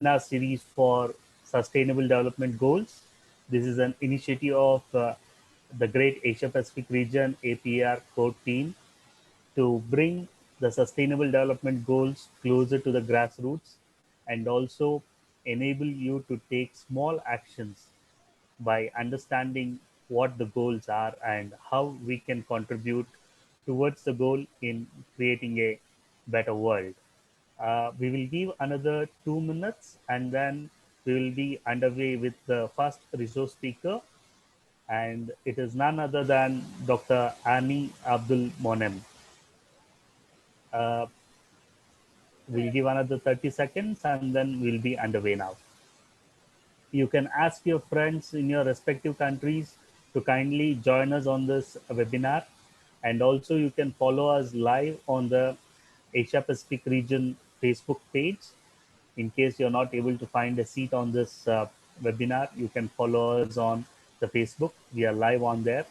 webinar series for Sustainable Development Goals. This is an initiative of the Great Asia Pacific Region APR Core Team to bring the Sustainable Development Goals closer to the grassroots and also enable you to take small actions by understanding what the goals are and how we can contribute towards the goal in creating a better world. We will give another 2 minutes and then we will be underway with the first resource speaker, and it is none other than Dr. Ani Abdul Monem. Uh, we'll give another 30 seconds and then we'll be underway now. You can ask your friends in your respective countries to kindly join us on this webinar. And also you can follow us live on the Asia Pacific region Facebook page. In case you're not able to find a seat on this webinar, you can follow us on the Facebook. We are live on there.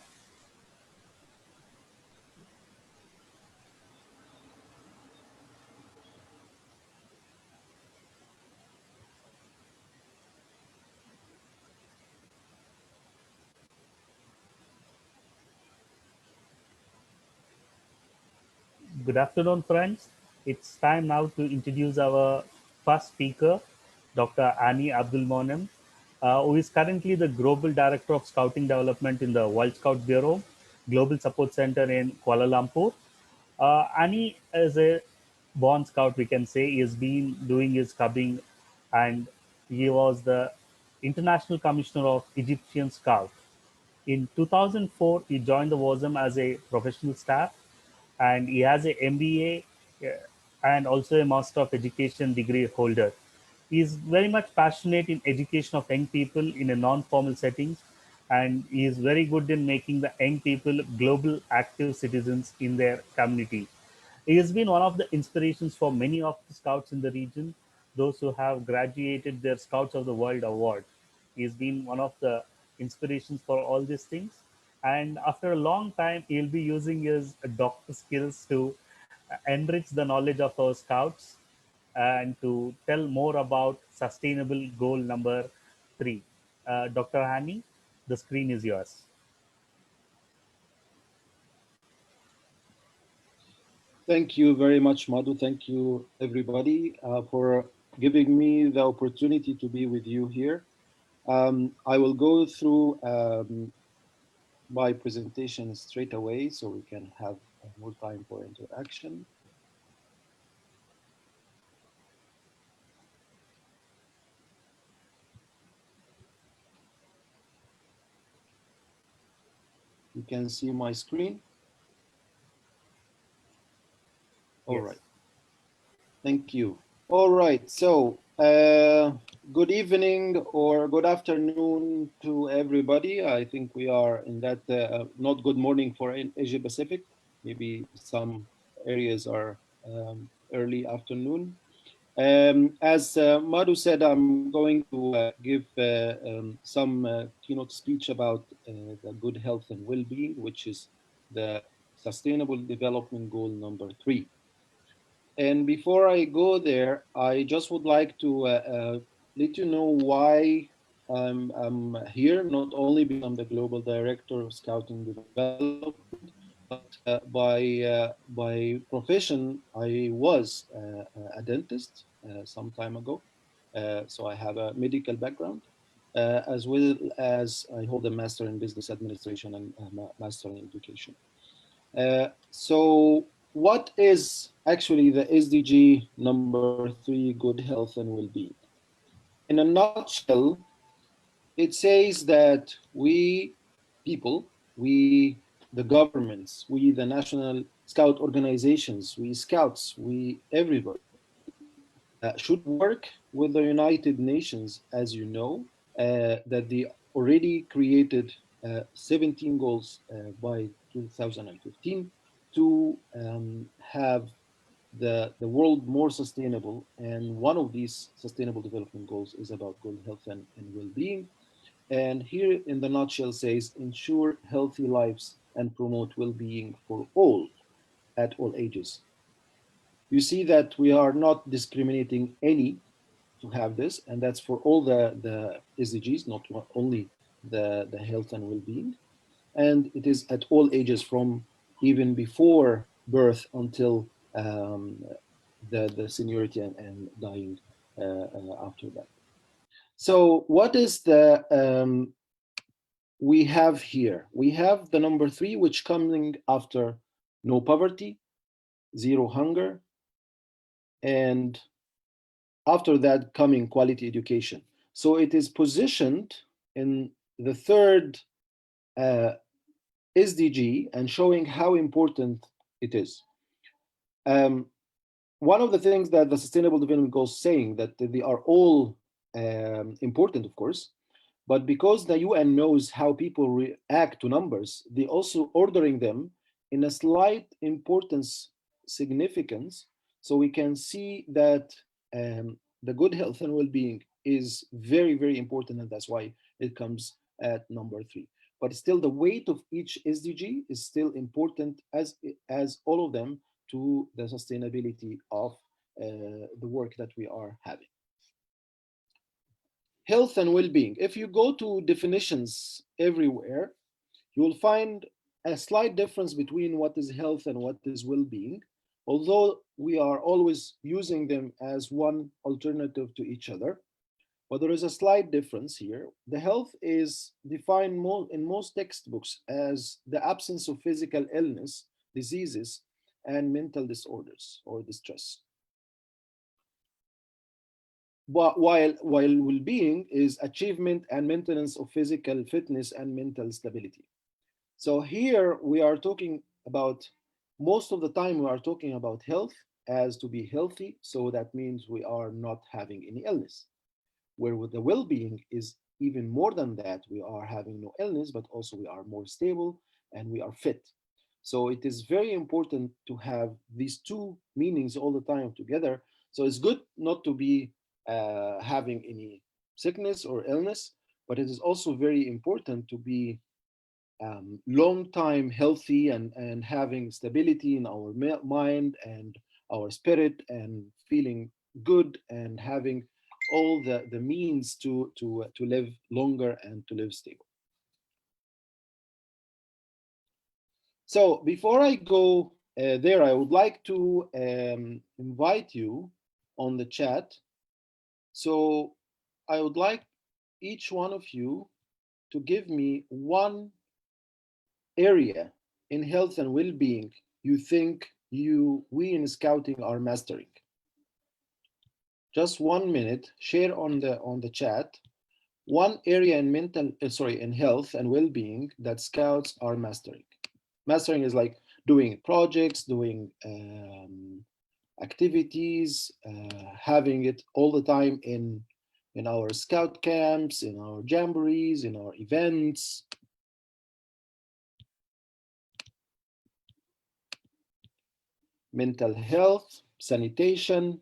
Good afternoon, friends. It's time now to introduce our first speaker, Dr. Ani Abdul Monem, who is currently the Global Director of Scouting Development in the World Scout Bureau, Global Support Center in Kuala Lumpur. Ani is a born scout, we can say. He has been doing his cubing and he was the International Commissioner of Egyptian Scout. In 2004, he joined the WASM as a professional staff, and he has a MBA and also a Master of Education degree holder. He is very much passionate in education of young people in a non-formal settings, and he is very good in making the young people global active citizens in their community. He has been one of the inspirations for many of the scouts in the region, those who have graduated their Scouts of the World award. He has been one of the inspirations for all these things. And after a long time, he'll be using his doctor skills to enrich the knowledge of our scouts and to tell more about sustainable goal number 3. Dr. Hani, the screen is yours. Thank you very much, Madhu. Thank you, everybody, for giving me the opportunity to be with you here. I will go through my presentation straight away so we can have more time for interaction. You can see my screen. All Yes. right. Thank you. All right. So, good evening or good afternoon to everybody. I think we are in that not good morning for Asia Pacific. Maybe some areas are early afternoon. As Madhu said, I'm going to give some keynote speech about the good health and well-being, which is the Sustainable Development Goal number 3. And before I go there, I just would like to let you know why I'm here, not only because I'm the Global Director of Scouting Development, but by profession, I was a dentist some time ago. So I have a medical background, as well as I hold a Master in Business Administration and a Master in Education. So what is actually the SDG number 3, good health and well-being? In a nutshell, it says that we people, we the governments, we the national scout organizations, we scouts, we everybody should work with the United Nations, as you know, that they already created 17 goals by 2015 to have the world more sustainable. And one of these sustainable development goals is about good health and well-being. And here in the nutshell says, ensure healthy lives and promote well-being for all at all ages. You see that we are not discriminating any. to have this, and that's for all the SDGs, not only the health and well-being. And it is at all ages, from even before birth until the seniority and dying after that. So what is the we have here? We have the number 3, which coming after no poverty, zero hunger, and after that coming quality education. So it is positioned in the third uh, SDG and showing how important it is. Um, One of the things that the Sustainable Development Goals saying that they are all important, of course, but because the UN knows how people react to numbers, they also ordering them in a slight importance significance, so we can see that the good health and well-being is very, very important, and that's why it comes at number 3. But still, the weight of each SDG is still important as all of them to the sustainability of the work that we are having. Health and well-being. If you go to definitions everywhere, you will find a slight difference between what is health and what is well-being, although we are always using them as one alternative to each other. But there is a slight difference here. The health is defined in most textbooks as the absence of physical illness, diseases, and mental disorders or distress. But while well-being is achievement and maintenance of physical fitness and mental stability. So here we are talking about, most of the time we are talking about health as to be healthy. So that means we are not having any illness. Where with the well-being is even more than that. We are having no illness, but also we are more stable and we are fit. So it is very important to have these two meanings all the time together. So it's good not to be having any sickness or illness, but it is also very important to be long time healthy and having stability in our mind and our spirit and feeling good and having all the means to live longer and to live stable. So before I go there, I would like to invite you on the chat. So I would like each one of you to give me one area in health and well-being you think we in scouting are mastering. Just 1 minute. Share on the chat one area in in health and well-being that scouts are mastering. Mastering is like doing projects, doing activities, having it all the time in our scout camps, in our jamborees, in our events. Mental health, sanitation,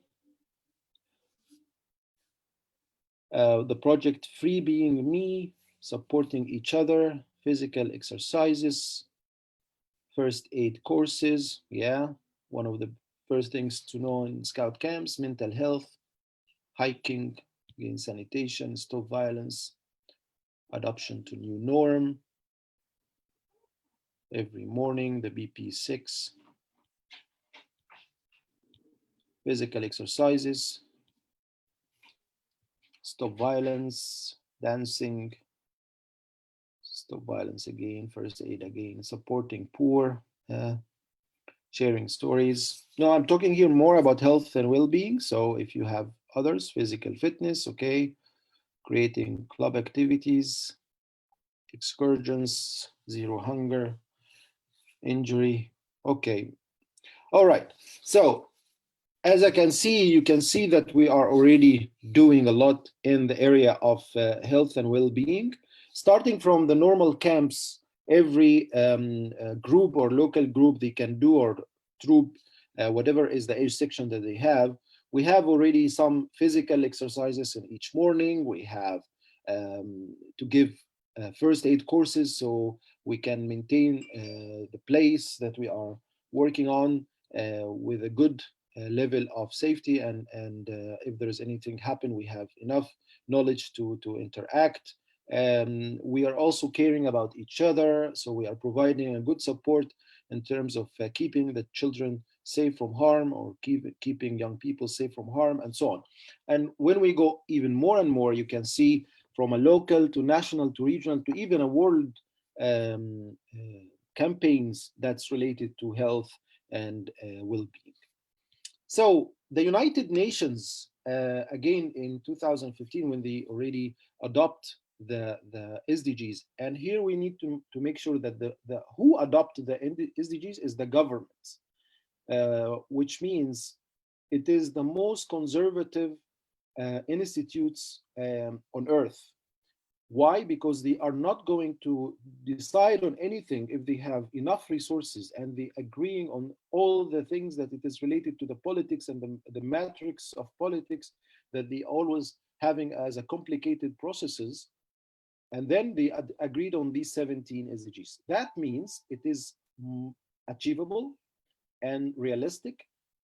the project Free Being Me, supporting each other, physical exercises, first aid courses. Yeah, one of the first things to know in scout camps, mental health, hiking, again, sanitation, stop violence, adoption to new norm. Every morning, the BP6, physical exercises, stop violence, dancing, stop violence again, first aid again, supporting poor, sharing stories. No, I'm talking here more about health and well-being. So if you have others, physical fitness, okay, creating club activities, excursions, zero hunger, injury. Okay. All right. So as I can see, you can see that we are already doing a lot in the area of health and well-being, starting from the normal camps. Every group or local group they can do, or troop, whatever is the age section that they have. We have already some physical exercises in each morning. We have to give first aid courses so we can maintain the place that we are working on with a good level of safety, and if there is anything happen, we have enough knowledge to interact. We are also caring about each other, so we are providing a good support in terms of keeping the children safe from harm, or keeping young people safe from harm, and so on. And when we go even more and more, you can see from a local to national to regional to even a world campaigns that's related to health and well-being. So the United Nations, again in 2015, when they already adopt the SDGs, and here we need to make sure that the who adopt the SDGs is the governments, which means it is the most conservative institutes on earth. Why? Because they are not going to decide on anything if they have enough resources and they agreeing on all the things that it is related to the politics and the matrix of politics that they always having as a complicated processes. And then they agreed on these 17 SDGs. That means it is achievable and realistic,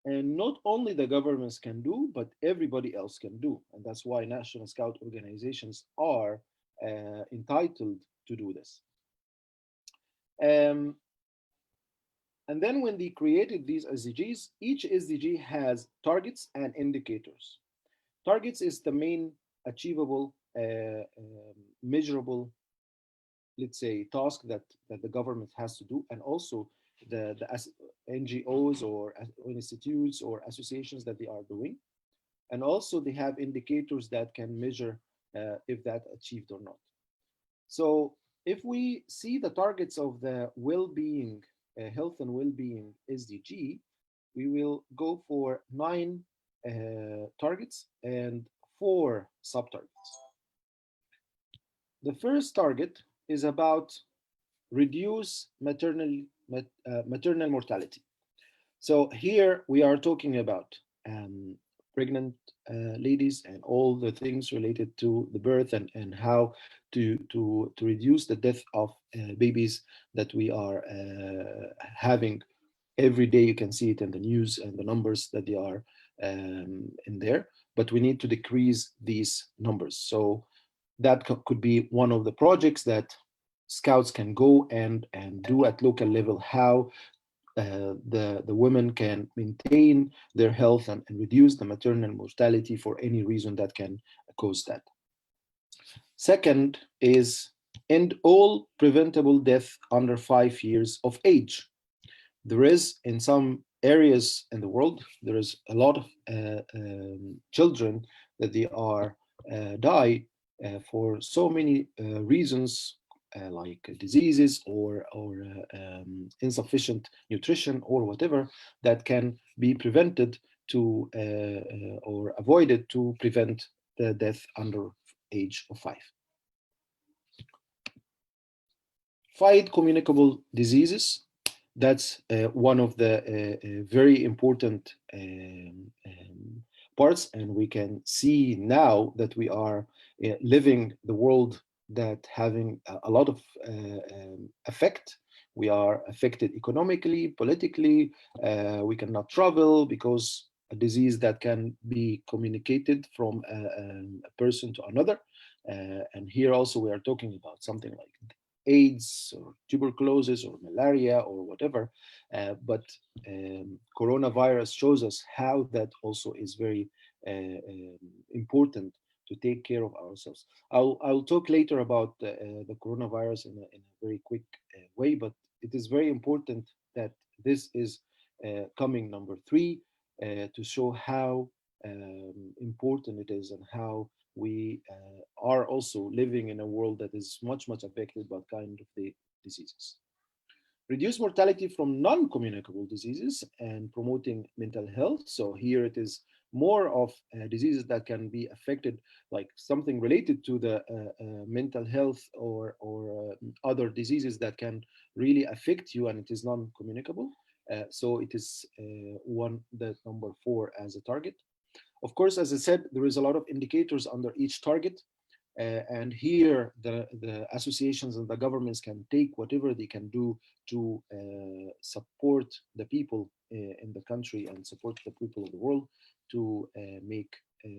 and not only the governments can do, but everybody else can do. And that's why national scout organizations are entitled to do this. Um, and then when they created these SDGs, each SDG has targets and indicators. Targets is the main achievable, measurable, let's say, task that the government has to do, and also the NGOs or institutes or associations that they are doing. And also they have indicators that can measure if that achieved or not. So if we see the targets of the well-being, health and well-being SDG, we will go for 9 targets and 4 sub-targets. The first target is about reduce maternal mortality. So here we are talking about pregnant ladies and all the things related to the birth, and how to reduce the death of babies that we are having every day. You can see it in the news and the numbers that they are in there, but we need to decrease these numbers. So that could be one of the projects that scouts can go and do at local level, how the women can maintain their health and reduce the maternal mortality for any reason that can cause that. Second is end all preventable death under 5 years of age. There is, in some areas in the world, there is a lot of children that they are die for so many reasons, like diseases or insufficient nutrition or whatever, that can be prevented to or avoided to prevent the death under age of 5. Fight communicable diseases. That's one of the very important parts, and we can see now that we are living the world that having a lot of effect. We are affected economically, politically. We cannot travel because a disease that can be communicated from a person to another. And here also we are talking about something like AIDS or tuberculosis or malaria or whatever, but coronavirus shows us how that also is very important to take care of ourselves. I'll talk later about the coronavirus in a very quick way, but it is very important that this is coming number 3 to show how important it is and how we are also living in a world that is much affected by kind of the diseases. Reduce mortality from non-communicable diseases and promoting mental health. So here it is more of diseases that can be affected, like something related to the mental health or other diseases that can really affect you, and it is non-communicable. So it is one that number 4 as a target. Of course, as I said, there is a lot of indicators under each target. And here, the associations and the governments can take whatever they can do to support the people in the country and support the people of the world to make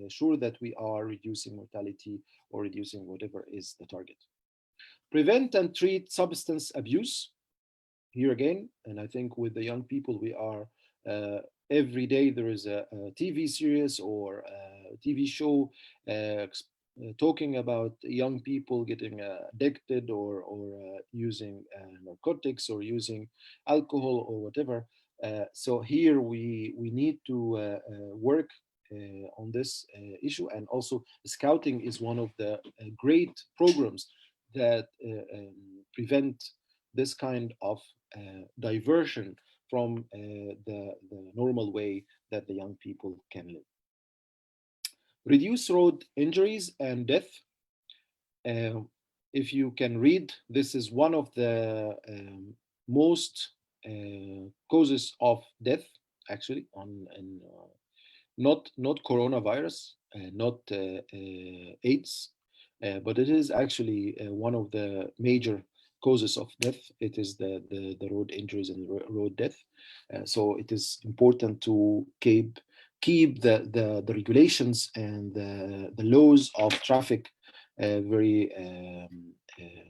sure that we are reducing mortality or reducing whatever is the target. Prevent and treat substance abuse. Here again, and I think with the young people, we are every day there is a TV series or a TV show talking about young people getting addicted or using narcotics or using alcohol or whatever. So here we need to work on this issue, and also scouting is one of the great programs that prevent this kind of diversion from the normal way that the young people can live. Reduce road injuries and death. Uh, if you can read, this is one of the most causes of death, actually, not coronavirus, not AIDS, but it is actually one of the major causes of death. It is the road injuries and road death. So it is important to keep the regulations and the laws of traffic very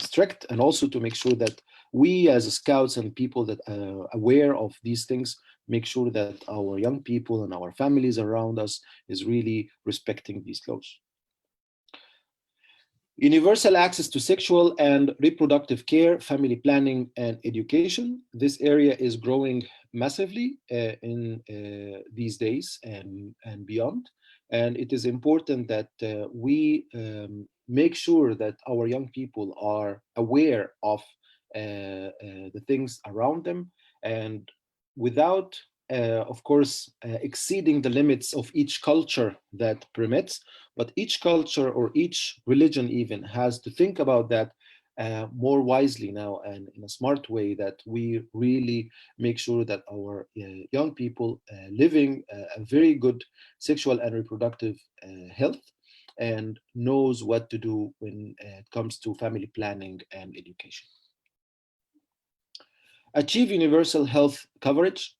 strict, and also to make sure that we as scouts and people that are aware of these things make sure that our young people and our families around us is really respecting these laws. Universal access to sexual and reproductive care, family planning, and education. This area is growing massively in these days and beyond. And it is important that we make sure that our young people are aware of the things around them, and without, of course, exceeding the limits of each culture that permits, but each culture or each religion even has to think about that more wisely now and in a smart way, that we really make sure that our young people living a very good sexual and reproductive health and knows what to do when it comes to family planning and education. Achieve universal health coverage.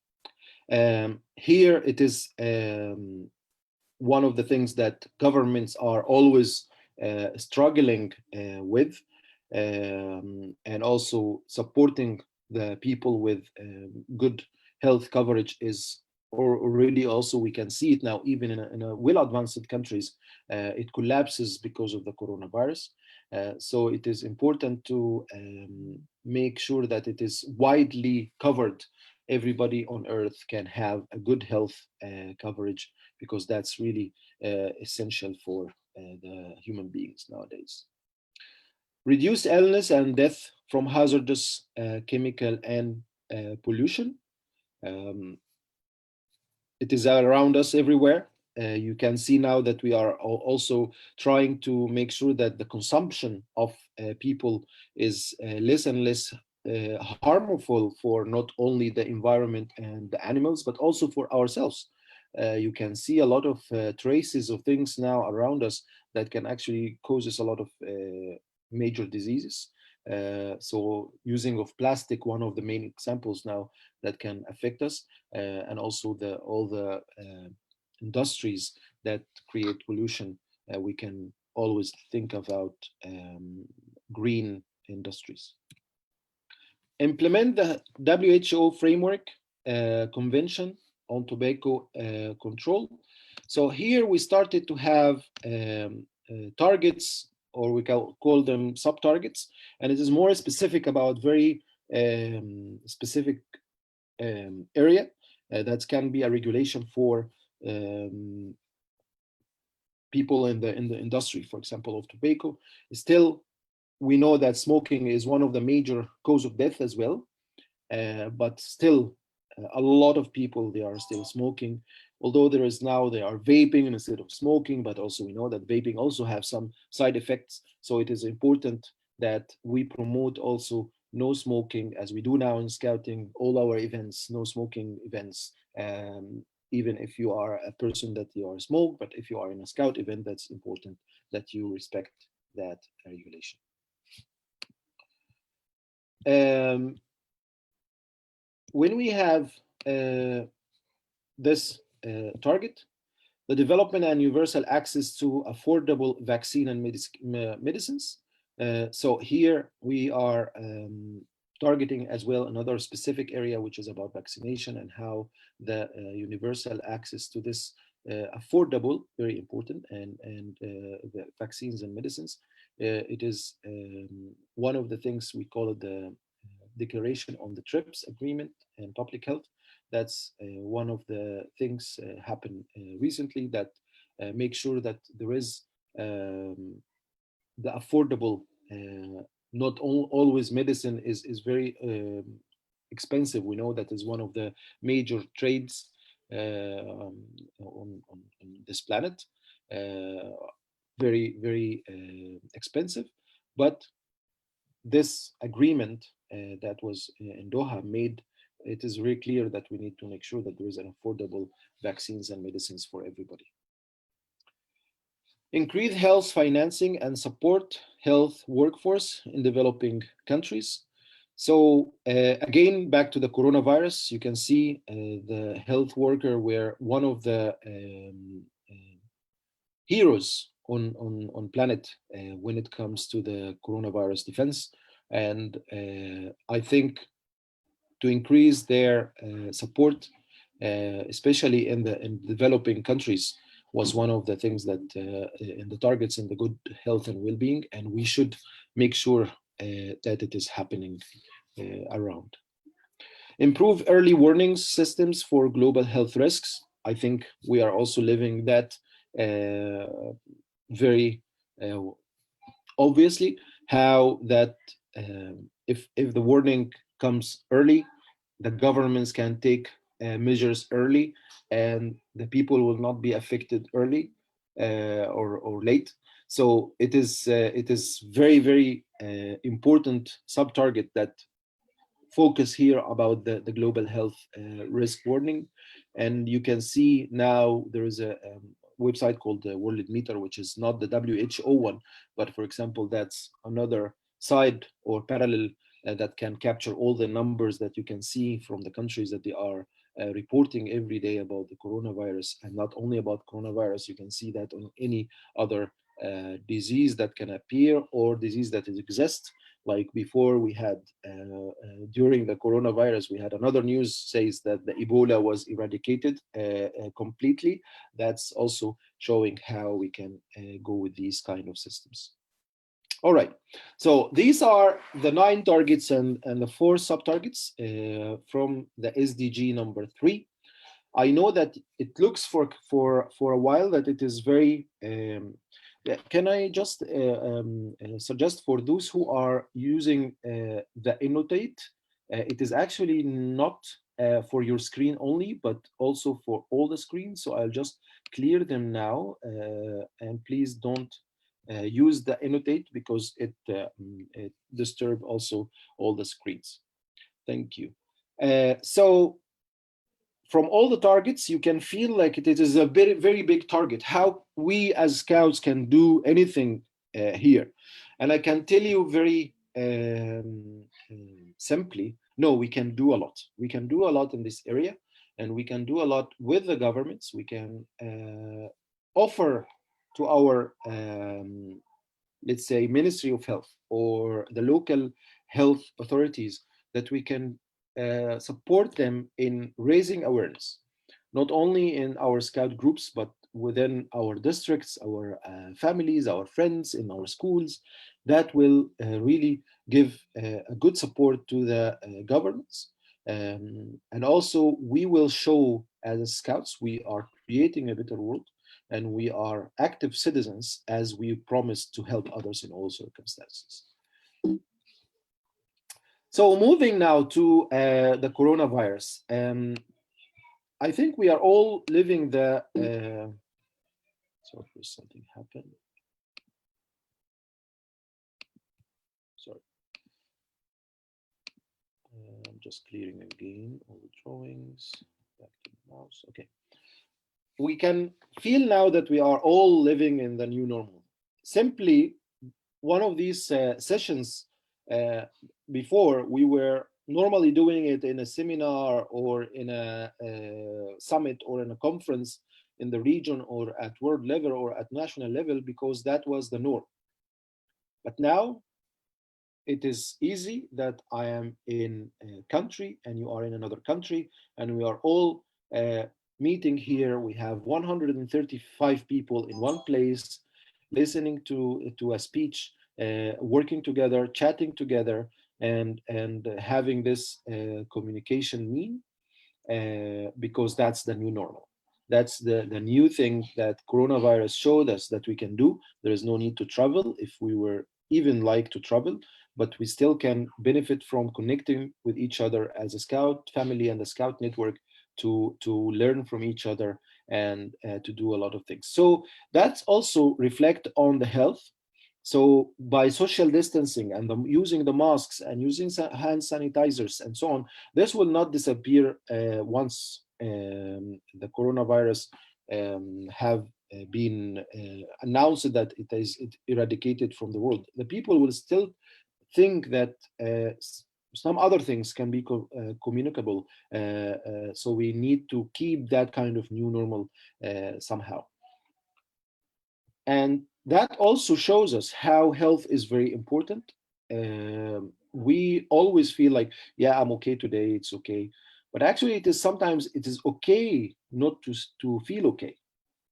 Here it is one of the things that governments are always struggling with, and also supporting the people with good health coverage is already, also we can see it now even in a well advanced countries, it collapses because of the coronavirus. So it is important to make sure that it is widely covered. Everybody on earth can have a good health coverage, because that's really essential for the human beings nowadays. Reduce illness and death from hazardous chemical and pollution. Um, it is around us everywhere. You can see now that we are also trying to make sure that the consumption of people is less and less harmful for not only the environment and the animals, but also for ourselves. You can see a lot of traces of things now around us that can actually cause us a lot of major diseases. So using of plastic, one of the main examples now that can affect us, and also all the industries that create pollution. We can always think about green industries. Implement the WHO framework convention on tobacco control. So here we started to have targets, or we call them sub-targets, and it is more specific about very specific area that can be a regulation for people in the industry, for example, of tobacco. Still, we know that smoking is one of the major cause of death as well, but still a lot of people, they are still smoking, although there is now they are vaping instead of smoking, but also we know that vaping also have some side effects. So it is important that we promote also no smoking, as we do now in scouting, all our events, no smoking events. Even if you are a person that you are smoke, but if you are in a scout event, that's important that you respect that regulation. Um, when we have this target, the development and universal access to affordable vaccine and medicines. So here we are targeting as well another specific area, which is about vaccination and how the universal access to this affordable, very important, and the vaccines and medicines. It is one of the things we call it the Declaration on the TRIPS Agreement and Public Health. That's one of the things happened recently that make sure that there is the affordable, not always medicine is very expensive. We know that is one of the major trades on this planet. Very, very expensive. But this agreement that was in Doha made it is very clear that we need to make sure that there is an affordable vaccines and medicines for everybody. Increase health financing and support health workforce in developing countries. So again, back to the coronavirus, you can see the health worker were one of the heroes on planet when it comes to the coronavirus defense. And I think to increase their support, especially in the developing countries, was one of the things that in the targets in the good health and well-being, and we should make sure that it is happening around. Improve early warning systems for global health risks. I think we are also living that very obviously, how that if the warning comes early, the governments can take measures early, and the people will not be affected early or late. So it is very, very important sub-target that focus here about the global health risk warning. And you can see now there is a website called the World Meter, which is not the WHO one, but for example, that's another side or parallel that can capture all the numbers that you can see from the countries that they are reporting every day about the coronavirus. And not only about coronavirus, you can see that on any other disease that can appear or disease that exists. Like before we had, during the coronavirus, we had another news says that the Ebola was eradicated completely. That's also showing how we can go with these kind of systems. All right, so these are the 9 targets and the 4 sub-targets from the SDG number 3. I know that it looks for a while that it is very can I just suggest for those who are using the annotate, it is actually not for your screen only, but also for all the screens. So I'll just clear them now, and please don't use the annotate because it disturb also all the screens. Thank you. So from all the targets, you can feel like it is a very, very big target. How we as scouts can do anything here. And I can tell you very simply, no, we can do a lot. We can do a lot in this area, and we can do a lot with the governments. We can offer to our, let's say, Ministry of Health or the local health authorities that we can support them in raising awareness, not only in our scout groups, but within our districts, our families, our friends, in our schools. That will really give a good support to the governments. And also we will show as scouts, we are creating a better world, and we are active citizens as we promise to help others in all circumstances. So moving now to the coronavirus, I think we are all living the. Sorry, something happened. Sorry, I'm just clearing again all the drawings. Back to the mouse. Okay, we can feel now that we are all living in the new normal. Simply, one of these sessions uh, before, we were normally doing it in a seminar or in a summit or in a conference in the region or at world level or at national level, because that was the norm. But now it is easy that I am in a country and you are in another country, and we are all uh, meeting here. We have 135 people in one place, listening to a speech, working together, chatting together, and having this communication mean, because that's the new normal. That's the new thing that coronavirus showed us that we can do. There is no need to travel if we were even like to travel, but we still can benefit from connecting with each other as a scout family and a scout network to learn from each other and to do a lot of things. So that's also reflect on the health. So by social distancing and using the masks and using hand sanitizers and so on, this will not disappear once the coronavirus have been announced that it eradicated from the world. The people will still think that some other things can be communicable. So we need to keep that kind of new normal somehow. And that also shows us how health is very important. We always feel like, yeah, I'm okay today, it's okay. But actually, it is sometimes it is okay not to feel okay.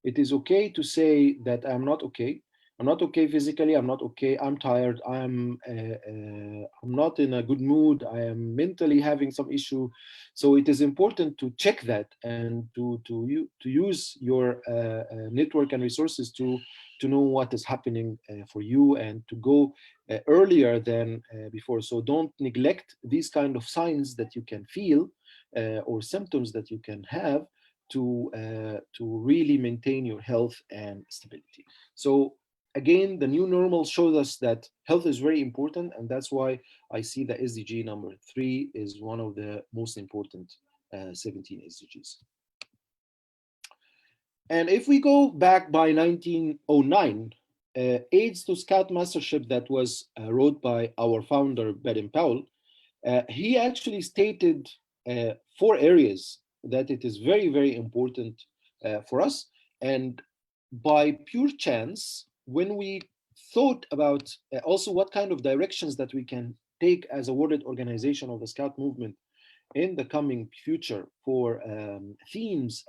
It is okay to say that I'm not okay. I'm not okay physically. I'm not okay. I'm tired. I'm not in a good mood. I am mentally having some issue. So it is important to check that and to use your network and resources to know what is happening for you and to go earlier than before. So don't neglect these kind of signs that you can feel or symptoms that you can have to really maintain your health and stability. So again, the new normal shows us that health is very important, and that's why I see the SDG number 3 is one of the most important 17 SDGs. And if we go back by 1909, AIDS to Scout Mastership that was wrote by our founder, Baden Powell, he actually stated 4 areas that it is very, very important for us. And by pure chance, when we thought about also what kind of directions that we can take as a world organization of the Scout movement in the coming future for themes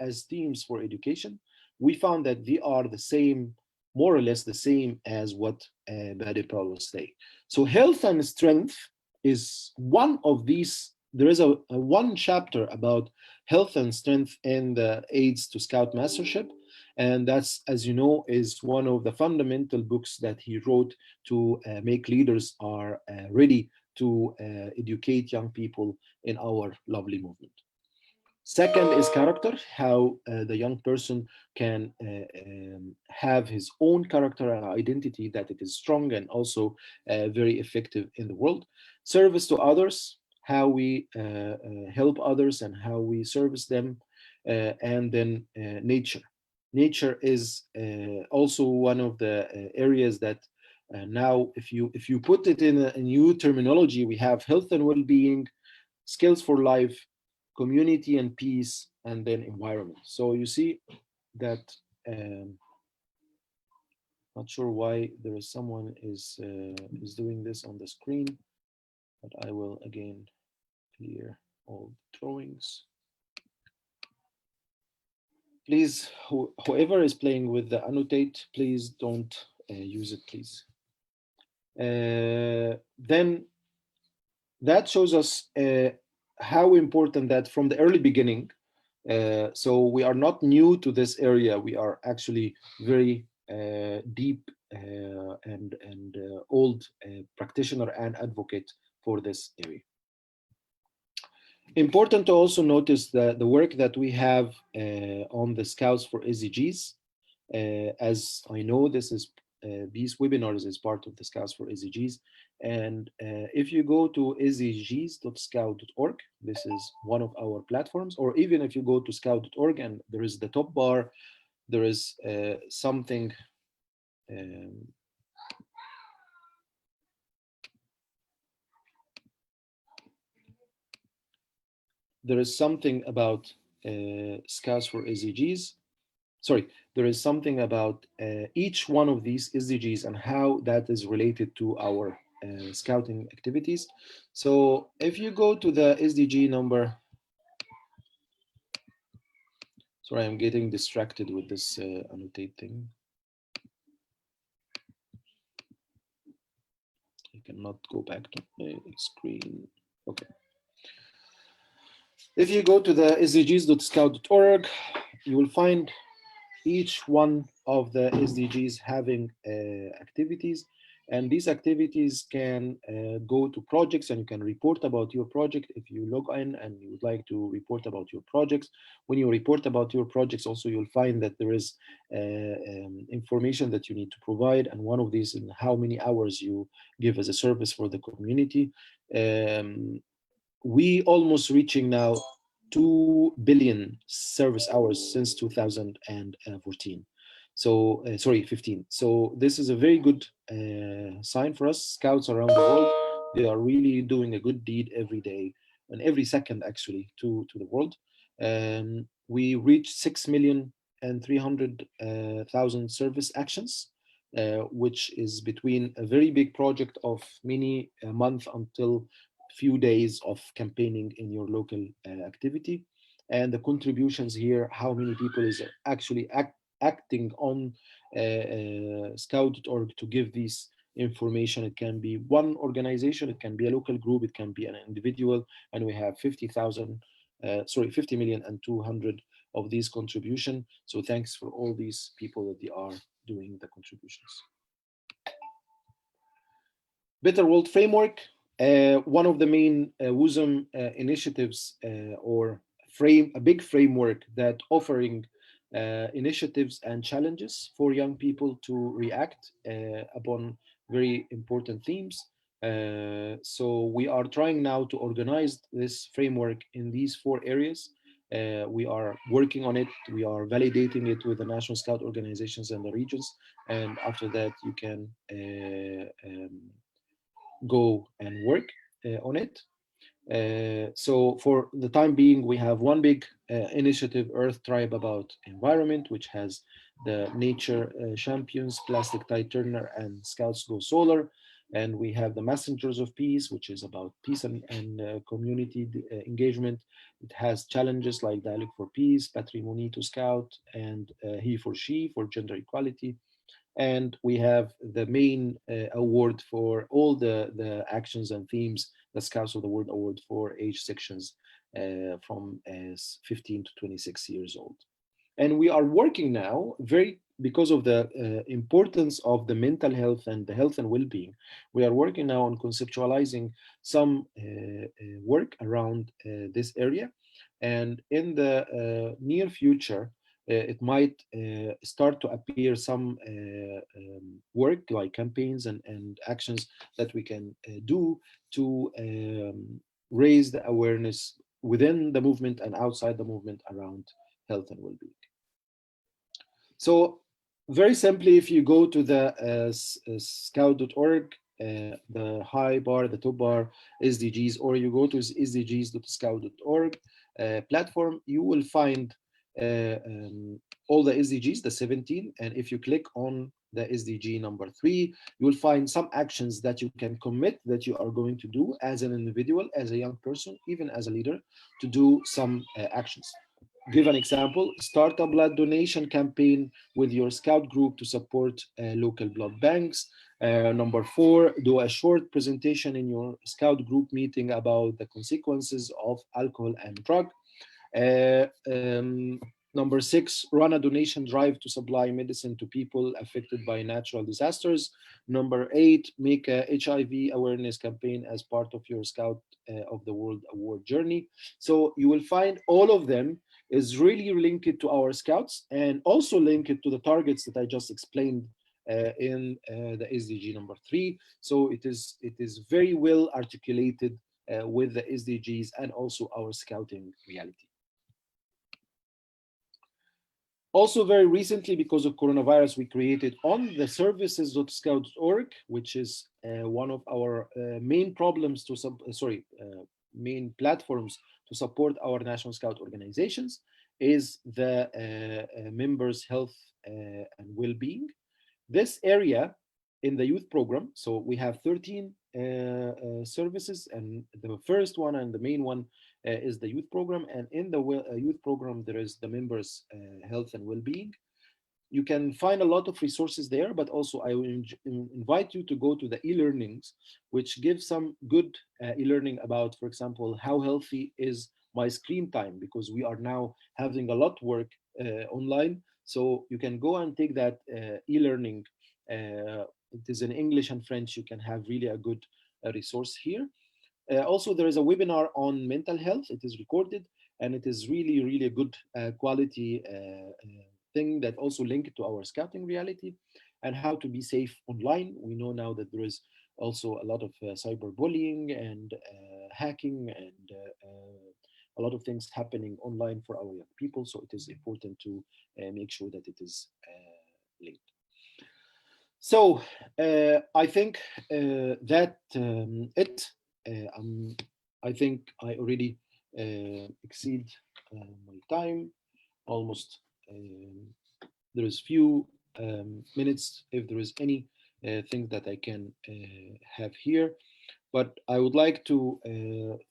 for education, we found that they are the same, more or less the same as what Badi Paul was saying. So health and strength is one of these. There is a one chapter about health and strength in the Aids to Scout Mastership, and that's, as you know, is one of the fundamental books that he wrote to make leaders are ready to educate young people in our lovely movement. Second is character, how the young person can have his own character and identity, that it is strong and also very effective in the world. Service to others, how we help others and how we service them. And then nature. Nature is also one of the areas that now, if you put it in a new terminology, we have health and well-being, skills for life, community and peace, and then environment. So you see that not sure why there is someone is doing this on the screen, but I will again clear all drawings. Please, whoever is playing with the annotate, please don't use it, please. Then that shows us how important that from the early beginning. So we are not new to this area. We are actually very deep and old practitioner and advocate for this area. Important to also notice the work that we have on the Scouts for SDGs. As I know, these webinars is part of the Scouts for SDGs. And if you go to sdgs.scout.org, this is one of our platforms, or even if you go to scout.org and there is the top bar, there is something, there is something about Scouts for SDGs. Sorry, there is something about each one of these SDGs and how that is related to our scouting activities. So if you go to the SDG number, sorry, I'm getting distracted with this annotate thing. I cannot go back to my screen. Okay. If you go to the sdgs.scout.org, you will find each one of the SDGs having activities, and these activities can go to projects, and you can report about your project if you log in and you would like to report about your projects. When you report about your projects, also you'll find that there is information that you need to provide, and one of these is how many hours you give as a service for the community. We almost reaching now 2 billion service hours since 2014. So, sorry, 15. So this is a very good sign for us. Scouts around the world, they are really doing a good deed every day and every second actually to the world. We reached 6,300,000 service actions, which is between a very big project of many a month until few days of campaigning in your local activity, and the contributions here, how many people is actually acting on scout.org to give these information. It can be one organization, it can be a local group, it can be an individual, and we have 50,000 sorry, 50 million and 200 of these contribution. So thanks for all these people that they are doing the contributions. Better World Framework, one of the main WUSM initiatives or a big framework that offering initiatives and challenges for young people to react upon very important themes. So we are trying now to organize this framework in these 4 areas. We are working on it. We are validating it with the National Scout organizations and the regions. And after that, you can go and work on it. So for the time being, we have one big initiative, Earth Tribe About Environment, which has the Nature Champions, Plastic Tide Turner, and Scouts Go Solar. And we have the Messengers of Peace, which is about peace and community engagement. It has challenges like Dialogue for Peace, Patrimony to Scout, and He for She for gender equality. And we have the main award for all the actions and themes, the Scouts of the World Award for age sections from 15 to 26 years old. And we are working now because of the importance of the mental health and the health and well-being. We are working now on conceptualizing some work around this area. And in the near future, it might start to appear some work like campaigns and actions that we can do to raise the awareness within the movement and outside the movement around health and well-being. So very simply, if you go to the scout.org, the high bar, the top bar, SDGs, or you go to sdgs.scout.org platform, you will find all the SDGs, the 17. And if you click on the SDG number 3, you will find some actions that you can commit that you are going to do as an individual, as a young person, even as a leader, to do some actions. Give an example: start a blood donation campaign with your scout group to support local blood banks. Number 4, do a short presentation in your scout group meeting about the consequences of alcohol and drug. Number 6, run a donation drive to supply medicine to people affected by natural disasters. Number 8, make a HIV awareness campaign as part of your Scout of the World Award journey. So you will find all of them is really linked to our Scouts and also linked to the targets that I just explained in the SDG number 3. So it is very well articulated with the SDGs and also our scouting reality. Also, very recently, because of coronavirus, we created on the services.scout.org, which is one of our main problems main platforms to support our National Scout organizations is the members' health and well-being. This area in the youth program, so we have 13 services, and the first one and the main one is the youth program. And in the youth program, there is the members' health and well-being. You can find a lot of resources there, but also I will invite you to go to the e-learnings, which give some good e-learning about, for example, how healthy is my screen time, because we are now having a lot work online. So you can go and take that e-learning. It is in English and French. You can have really a good resource here. Also, there is a webinar on mental health. It is recorded, and it is really, really a good quality thing that also linked to our scouting reality and how to be safe online. We know now that there is also a lot of cyberbullying and hacking and a lot of things happening online for our young people. So it is important to make sure that it is linked. So I think that it. I think I already exceed my time almost. There is few minutes if there is any thing that I can have here. But I would like to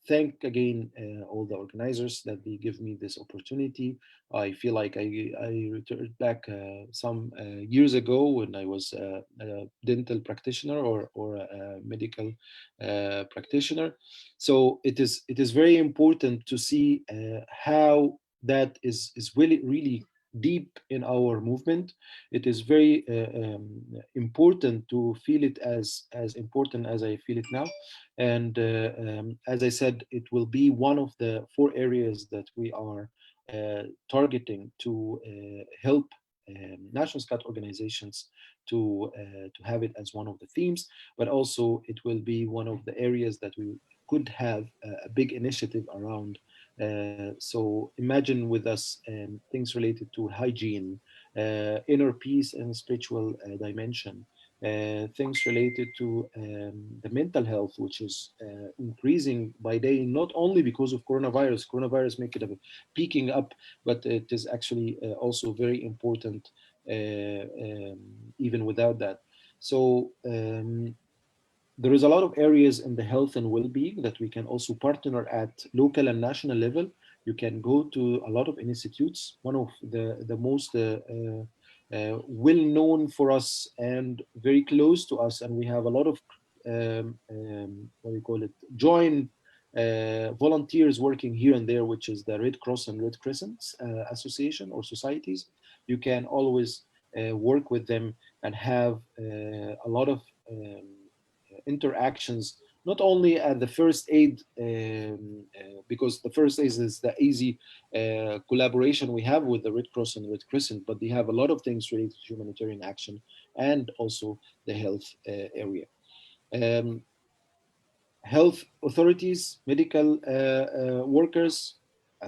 thank again all the organizers that they give me this opportunity. I feel like I returned back some years ago when I was a dental practitioner or a medical practitioner. So it is very important to see how that is really deep in our movement. It is very important to feel it as important as I feel it now. And as I said, it will be one of the four areas that we are targeting to help national scout organizations to have it as one of the themes, but also it will be one of the areas that we could have a big initiative around. So imagine with us things related to hygiene, inner peace and spiritual dimension, things related to the mental health, which is increasing by day, not only because of coronavirus. Coronavirus make it a peaking up, but it is actually also very important even without that. So there is a lot of areas in the health and well-being that we can also partner at local and national level. You can go to a lot of institutes. One of the most well-known for us and very close to us, and we have a lot of what do you call it, join volunteers working here and there, which is the Red Cross and Red Crescent Association or societies. You can always work with them and have a lot of interactions, not only at the first aid, because the first aid is the easy collaboration we have with the Red Cross and Red Crescent, but they have a lot of things related to humanitarian action and also the health area. Um, Health authorities, medical workers,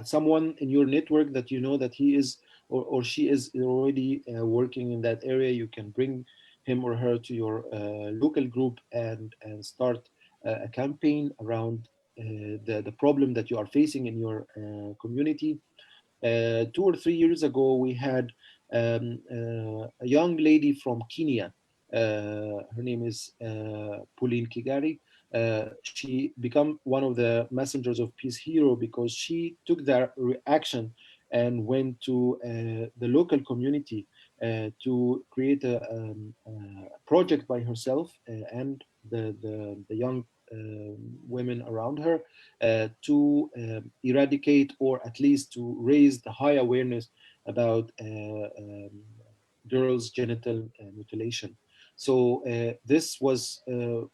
someone in your network that you know that he is or she is already working in that area, you can bring him or her to your local group and start a campaign around the problem that you are facing in your community. 2 or 3 years ago, we had a young lady from Kenya. Her name is Pauline Kigari. She became one of the messengers of peace hero because she took that reaction and went to the local community to create a project by herself and the young women around her to eradicate or at least to raise the high awareness about girls' genital mutilation. So this was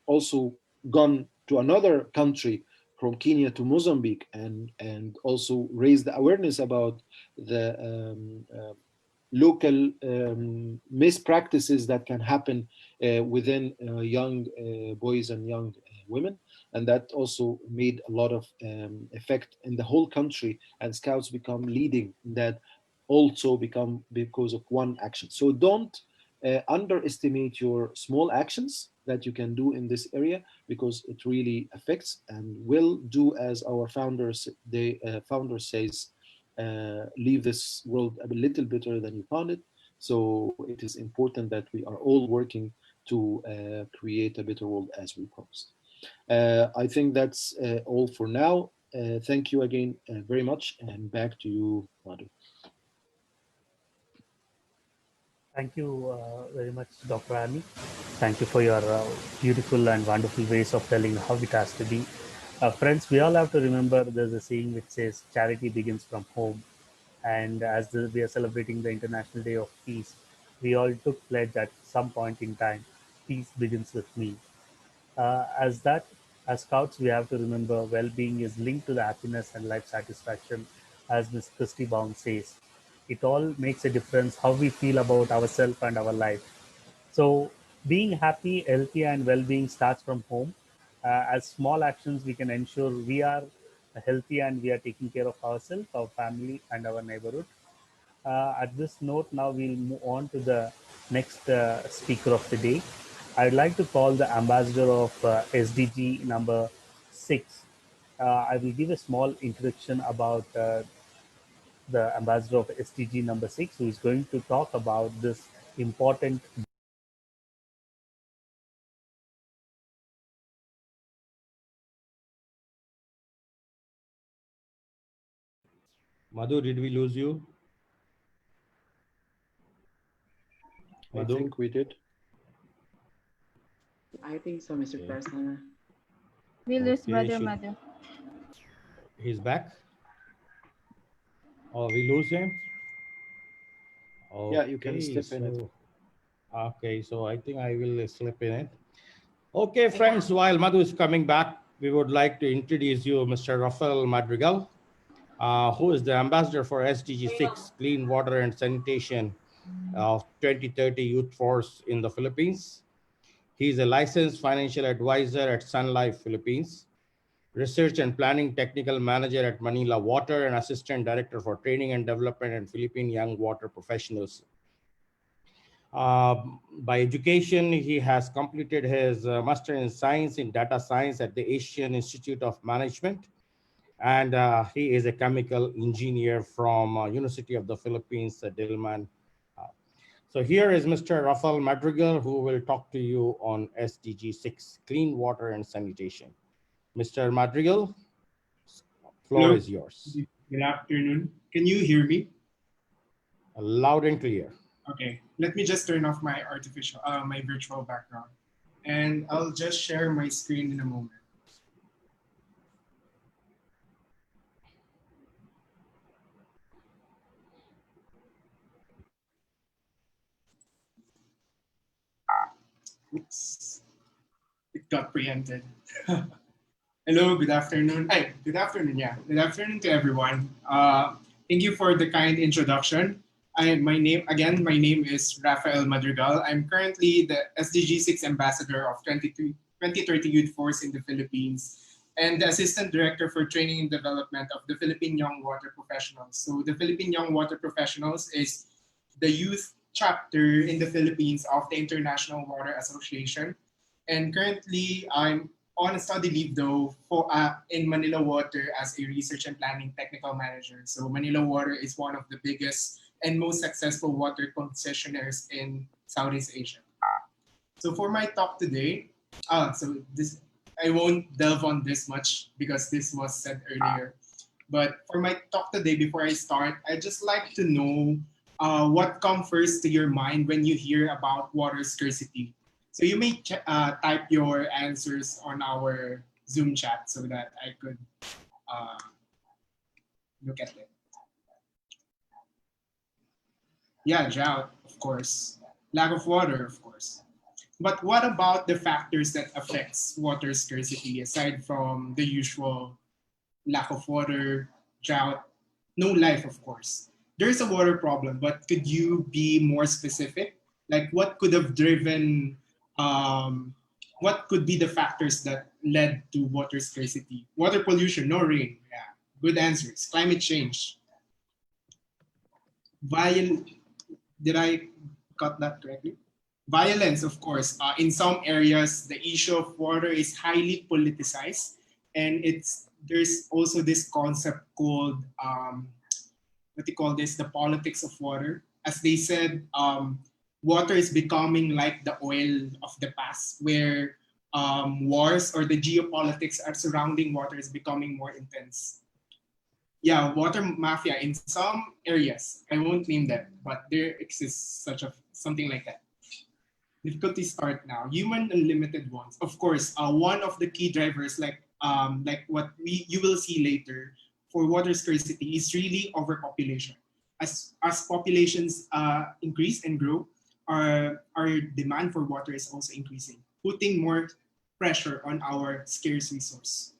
also gone to another country from Kenya to Mozambique and also raised the awareness about the local mispractices that can happen within young boys and young women. And that also made a lot of effect in the whole country, and scouts become leading in that, also become because of one action. So don't underestimate your small actions. that you can do in this area, because it really affects and will do as our founder says, leave this world a little better than you found it. So it is important that we are all working to create a better world as we promised. I think that's all for now. Thank you again very much, and back to you, Madhu. Thank you very much, Dr. Ami. Thank you for your beautiful and wonderful ways of telling how it has to be. Friends, we all have to remember there's a saying which says charity begins from home. And as we are celebrating the International Day of Peace, we all took pledge at some point in time. Peace begins with me. As that, as scouts, we have to remember well-being is linked to the happiness and life satisfaction, as Miss Christy Baum says. It all makes a difference how we feel about ourselves and our life. So, being happy, healthy, and well-being starts from home. As small actions, we can ensure we are healthy and we are taking care of ourselves, our family, and our neighborhood. At this note, now we'll move on to the next speaker of the day. I'd like to call the ambassador of SDG number 6. I will give a small introduction about the ambassador of SDG number 6, who is going to talk about this important. Madhu, did we lose you? I Madhu? think we did. I think so, Mr. Okay. Prasanna. We lose Okay, Brother Madhu. he's back? Oh, we lose him? Yeah, you can Okay, step in it. so I think I will slip in it. Okay, friends, while Madhu is coming back, we would like to introduce you Mr. Rafael Madrigal, who is the ambassador for SDG 6, Clean Water and Sanitation of 2030 Youth Force in the Philippines. He is a licensed financial advisor at Sun Life Philippines, research and planning technical manager at Manila Water, and assistant director for training and development and Philippine young water professionals. By education, he has completed his master in science in data science at the Asian Institute of Management, and he is a chemical engineer from University of the Philippines, Diliman. Uh, so here is Mr. Rafael Madrigal, who will talk to you on SDG 6, clean water and sanitation. Mr. Madrigal, floor Hello, is yours. good afternoon. Can you hear me? Loud and clear. Okay, let me just turn off my virtual background, and I'll just share my screen in a moment. Oops, it got preempted. Hello, good afternoon. Hey, good afternoon. Yeah, good afternoon to everyone. Thank you for the kind introduction. My name is Rafael Madrigal. I'm currently the SDG 6 ambassador of 2030 Youth Force in the Philippines and the assistant director for training and development of the Philippine Young Water Professionals. So the Philippine Young Water Professionals is the youth chapter in the Philippines of the International Water Association. And currently, I'm on a study leave though for in Manila Water as a research and planning technical manager. So Manila Water is one of the biggest and most successful water concessionaires in Southeast Asia. So for my talk today, so this I won't delve on this much because this was said earlier. But for my talk today, before I start, I just like to know what comes first to your mind when you hear about water scarcity. So you may type your answers on our Zoom chat so that I could uh, look at it. Yeah, drought, of course. Lack of water, of course. But what about the factors that affects water scarcity aside from the usual lack of water, drought, no life, of course? There's a water problem, but could you be more specific? Like what could have driven, what could be the factors that led to water scarcity? Water pollution, no rain. Yeah, good answers. Climate change. Viol- Did I got that correctly? Violence, of course. In some areas, the issue of water is highly politicized, and there's also this concept called what they call this, the politics of water. As they said, water is becoming like the oil of the past, where wars or the geopolitics are surrounding water is becoming more intense. Yeah, water mafia in some areas. I won't name them, but there exists something like that. Difficulty start now. Human unlimited wants. Of course, one of the key drivers, like what you will see later, for water scarcity is really overpopulation. As populations increase and grow, our demand for water is also increasing, putting more pressure on our scarce resource.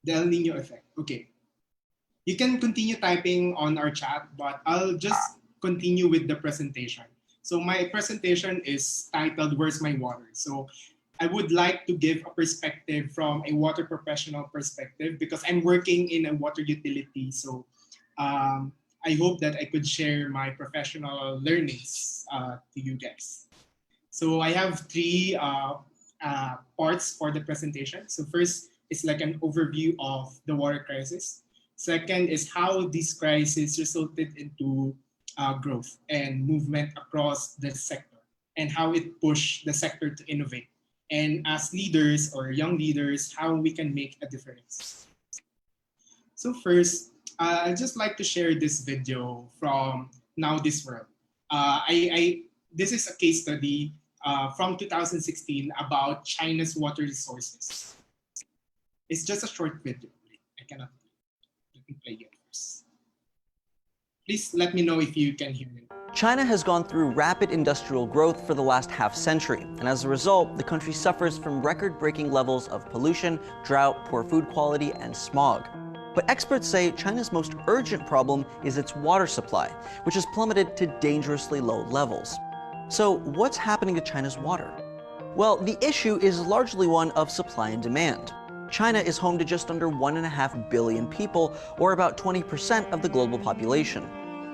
The El Nino effect. Okay. You can continue typing on our chat, but I'll just continue with the presentation. So my presentation is titled, Where's My Water? So I would like to give a perspective from a water professional perspective because I'm working in a water utility. So I hope that I could share my professional learnings to you guys. So I have three parts for the presentation. So first is like an overview of the water crisis. Second is how this crisis resulted into growth and movement across the sector and how it pushed the sector to innovate. And as leaders or young leaders, how we can make a difference. So first, I'd just like to share this video from Now This World. This is a case study from 2016 about China's water resources. It's just a short video. I cannot let me play it first. Please let me know if you can hear it. China has gone through rapid industrial growth for the last half-century, and as a result, the country suffers from record-breaking levels of pollution, drought, poor food quality, and smog. But experts say China's most urgent problem is its water supply, which has plummeted to dangerously low levels. So what's happening to China's water? Well, the issue is largely one of supply and demand. China is home to just under 1.5 billion people, or about 20% of the global population.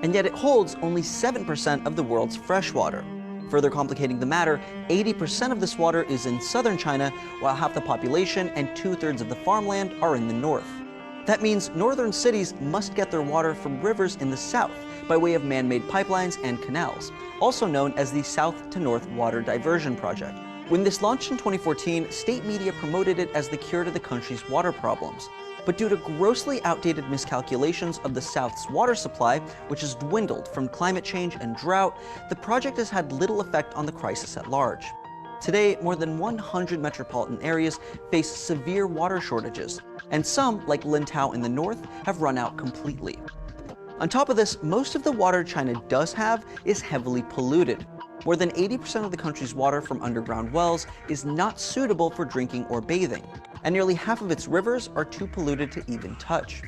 And yet it holds only 7% of the world's fresh water. Further complicating the matter, 80% of this water is in southern China, while half the population and 2/3 of the farmland are in the north. That means northern cities must get their water from rivers in the south by way of man-made pipelines and canals, also known as the South to North Water Diversion Project. When this launched in 2014, state media promoted it as the cure to the country's water problems. But due to grossly outdated miscalculations of the South's water supply, which has dwindled from climate change and drought, the project has had little effect on the crisis at large. Today, more than 100 metropolitan areas face severe water shortages, and some, like Lintao in the north, have run out completely. On top of this, most of the water China does have is heavily polluted. More than 80% of the country's water from underground wells is not suitable for drinking or bathing, and nearly half of its rivers are too polluted to even touch.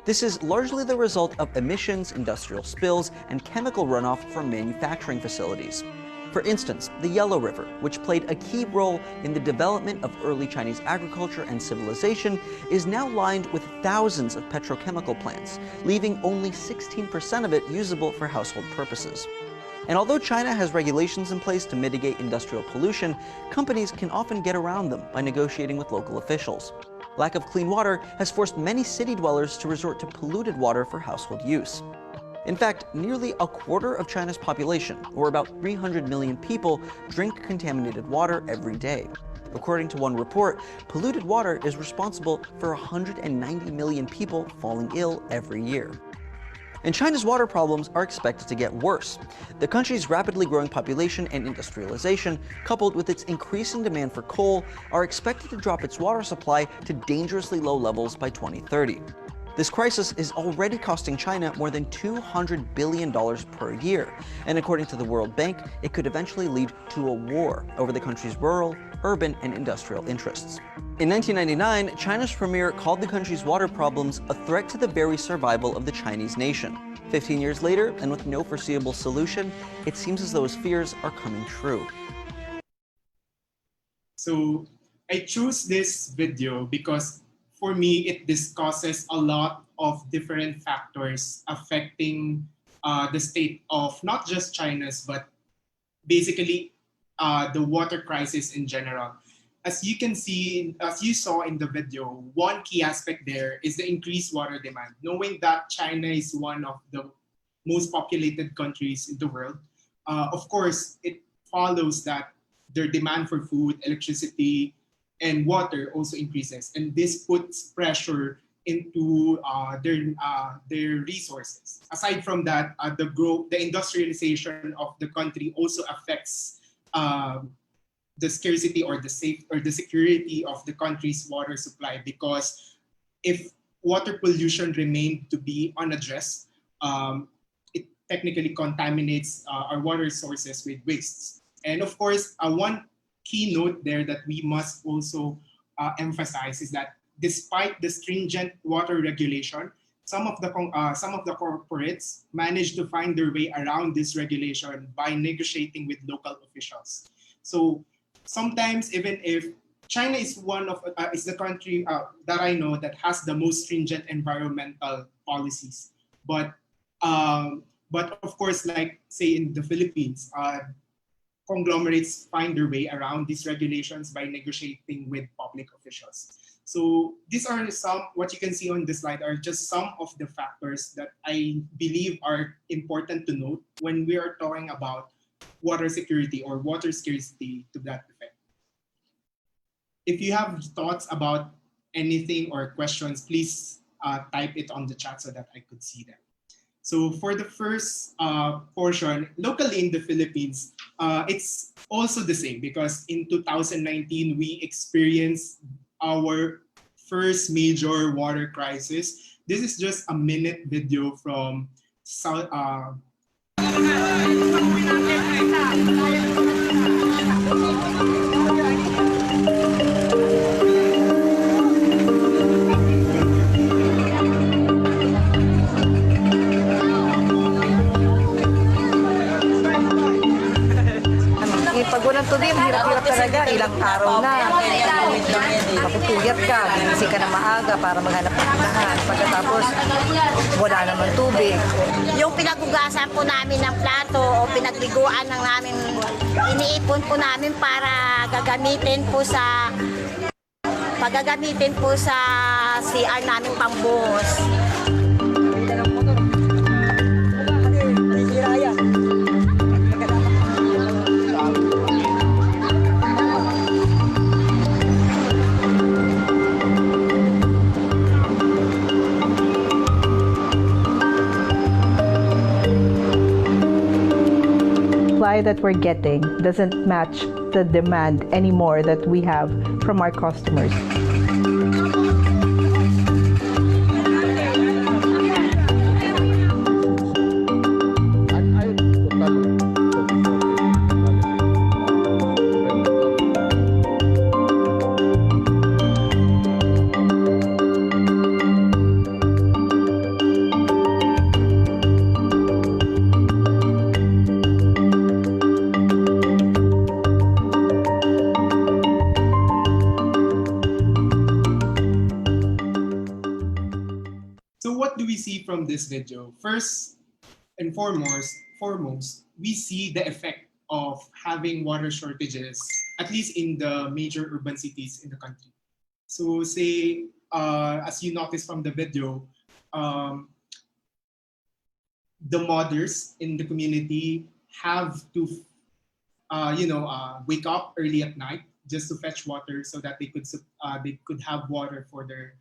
This is largely the result of emissions, industrial spills, and chemical runoff from manufacturing facilities. For instance, the Yellow River, which played a key role in the development of early Chinese agriculture and civilization, is now lined with thousands of petrochemical plants, leaving only 16% of it usable for household purposes. And although China has regulations in place to mitigate industrial pollution, companies can often get around them by negotiating with local officials. Lack of clean water has forced many city dwellers to resort to polluted water for household use. In fact, nearly a quarter of China's population, or about 300 million people, drink contaminated water every day. According to one report, polluted water is responsible for 190 million people falling ill every year. And China's water problems are expected to get worse. The country's rapidly growing population and industrialization, coupled with its increasing demand for coal, are expected to drop its water supply to dangerously low levels by 2030. This crisis is already costing China more than $200 billion per year, and according to the World Bank, it could eventually lead to a war over the country's rural, urban, and industrial interests. In 1999, China's premier called the country's water problems a threat to the very survival of the Chinese nation. 15 years later, and with no foreseeable solution, it seems as though his fears are coming true. So I chose this video because for me, it discusses a lot of different factors affecting the state of not just China's, but basically the water crisis in general. As you can see, as you saw in the video, one key aspect there is the increased water demand. Knowing that China is one of the most populated countries in the world, of course, it follows that their demand for food, electricity, and water also increases, and this puts pressure into their resources. Aside from that, the growth, the industrialization of the country also affects the scarcity or the security of the country's water supply, because if water pollution remained to be unaddressed, it technically contaminates our water sources with wastes. And of course, one key note there that we must also emphasize is that despite the stringent water regulation, some of the corporates manage to find their way around this regulation by negotiating with local officials. So sometimes, even if China is is the country that I know that has the most stringent environmental policies, but of course, like say in the Philippines, conglomerates find their way around these regulations by negotiating with public officials. So these are what you can see on the slide are just some of the factors that I believe are important to note when we are talking about water security or water scarcity to that effect. If you have thoughts about anything or questions, please type it on the chat so that I could see them. So for the first portion, locally in the Philippines, it's also the same, because in 2019, we experienced our first major water crisis. This is just a minute video from South. Pag walang tubig, hirap-hirap talaga. Ilang araw na. Mapupuyat ka, gigising ka na maaga para maghanap ng unahan. Pagkatapos, wala naman tubig. Yung pinagugasan po namin ng plato o pinagliguan ng namin, iniipon po namin para gagamitin po sa CR namin pambuhos. That we're getting doesn't match the demand anymore that we have from our customers. From this video, first and foremost, we see the effect of having water shortages, at least in the major urban cities in the country. So say, as you notice from the video, the mothers in the community have to, wake up early at night just to fetch water so that they could have water for their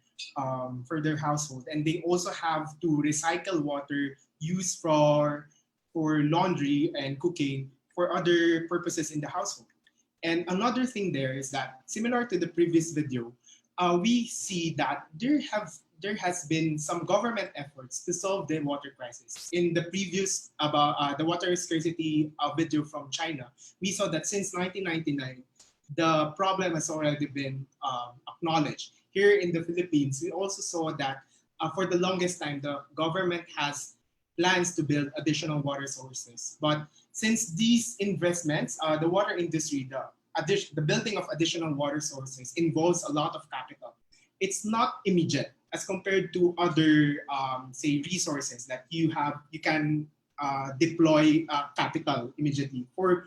household, and they also have to recycle water used for laundry and cooking for other purposes in the household. And another thing there is that, similar to the previous video, we see that there has been some government efforts to solve the water crisis. In the previous about the water scarcity video from China, we saw that since 1999, the problem has already been acknowledged. Here in the Philippines, we also saw that for the longest time, the government has plans to build additional water sources. But since these investments, the water industry, the building of additional water sources involves a lot of capital. It's not immediate as compared to other, say, resources that you can deploy capital immediately. For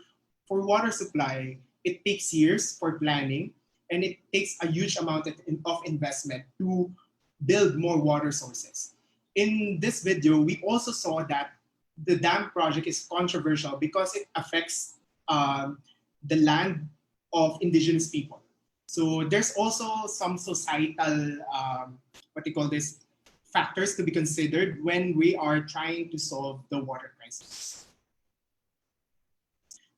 for water supply, it takes years for planning, and it takes a huge amount of investment to build more water sources. In this video, we also saw that the dam project is controversial because it affects the land of indigenous people. So there's also some societal, what they call this, factors to be considered when we are trying to solve the water crisis.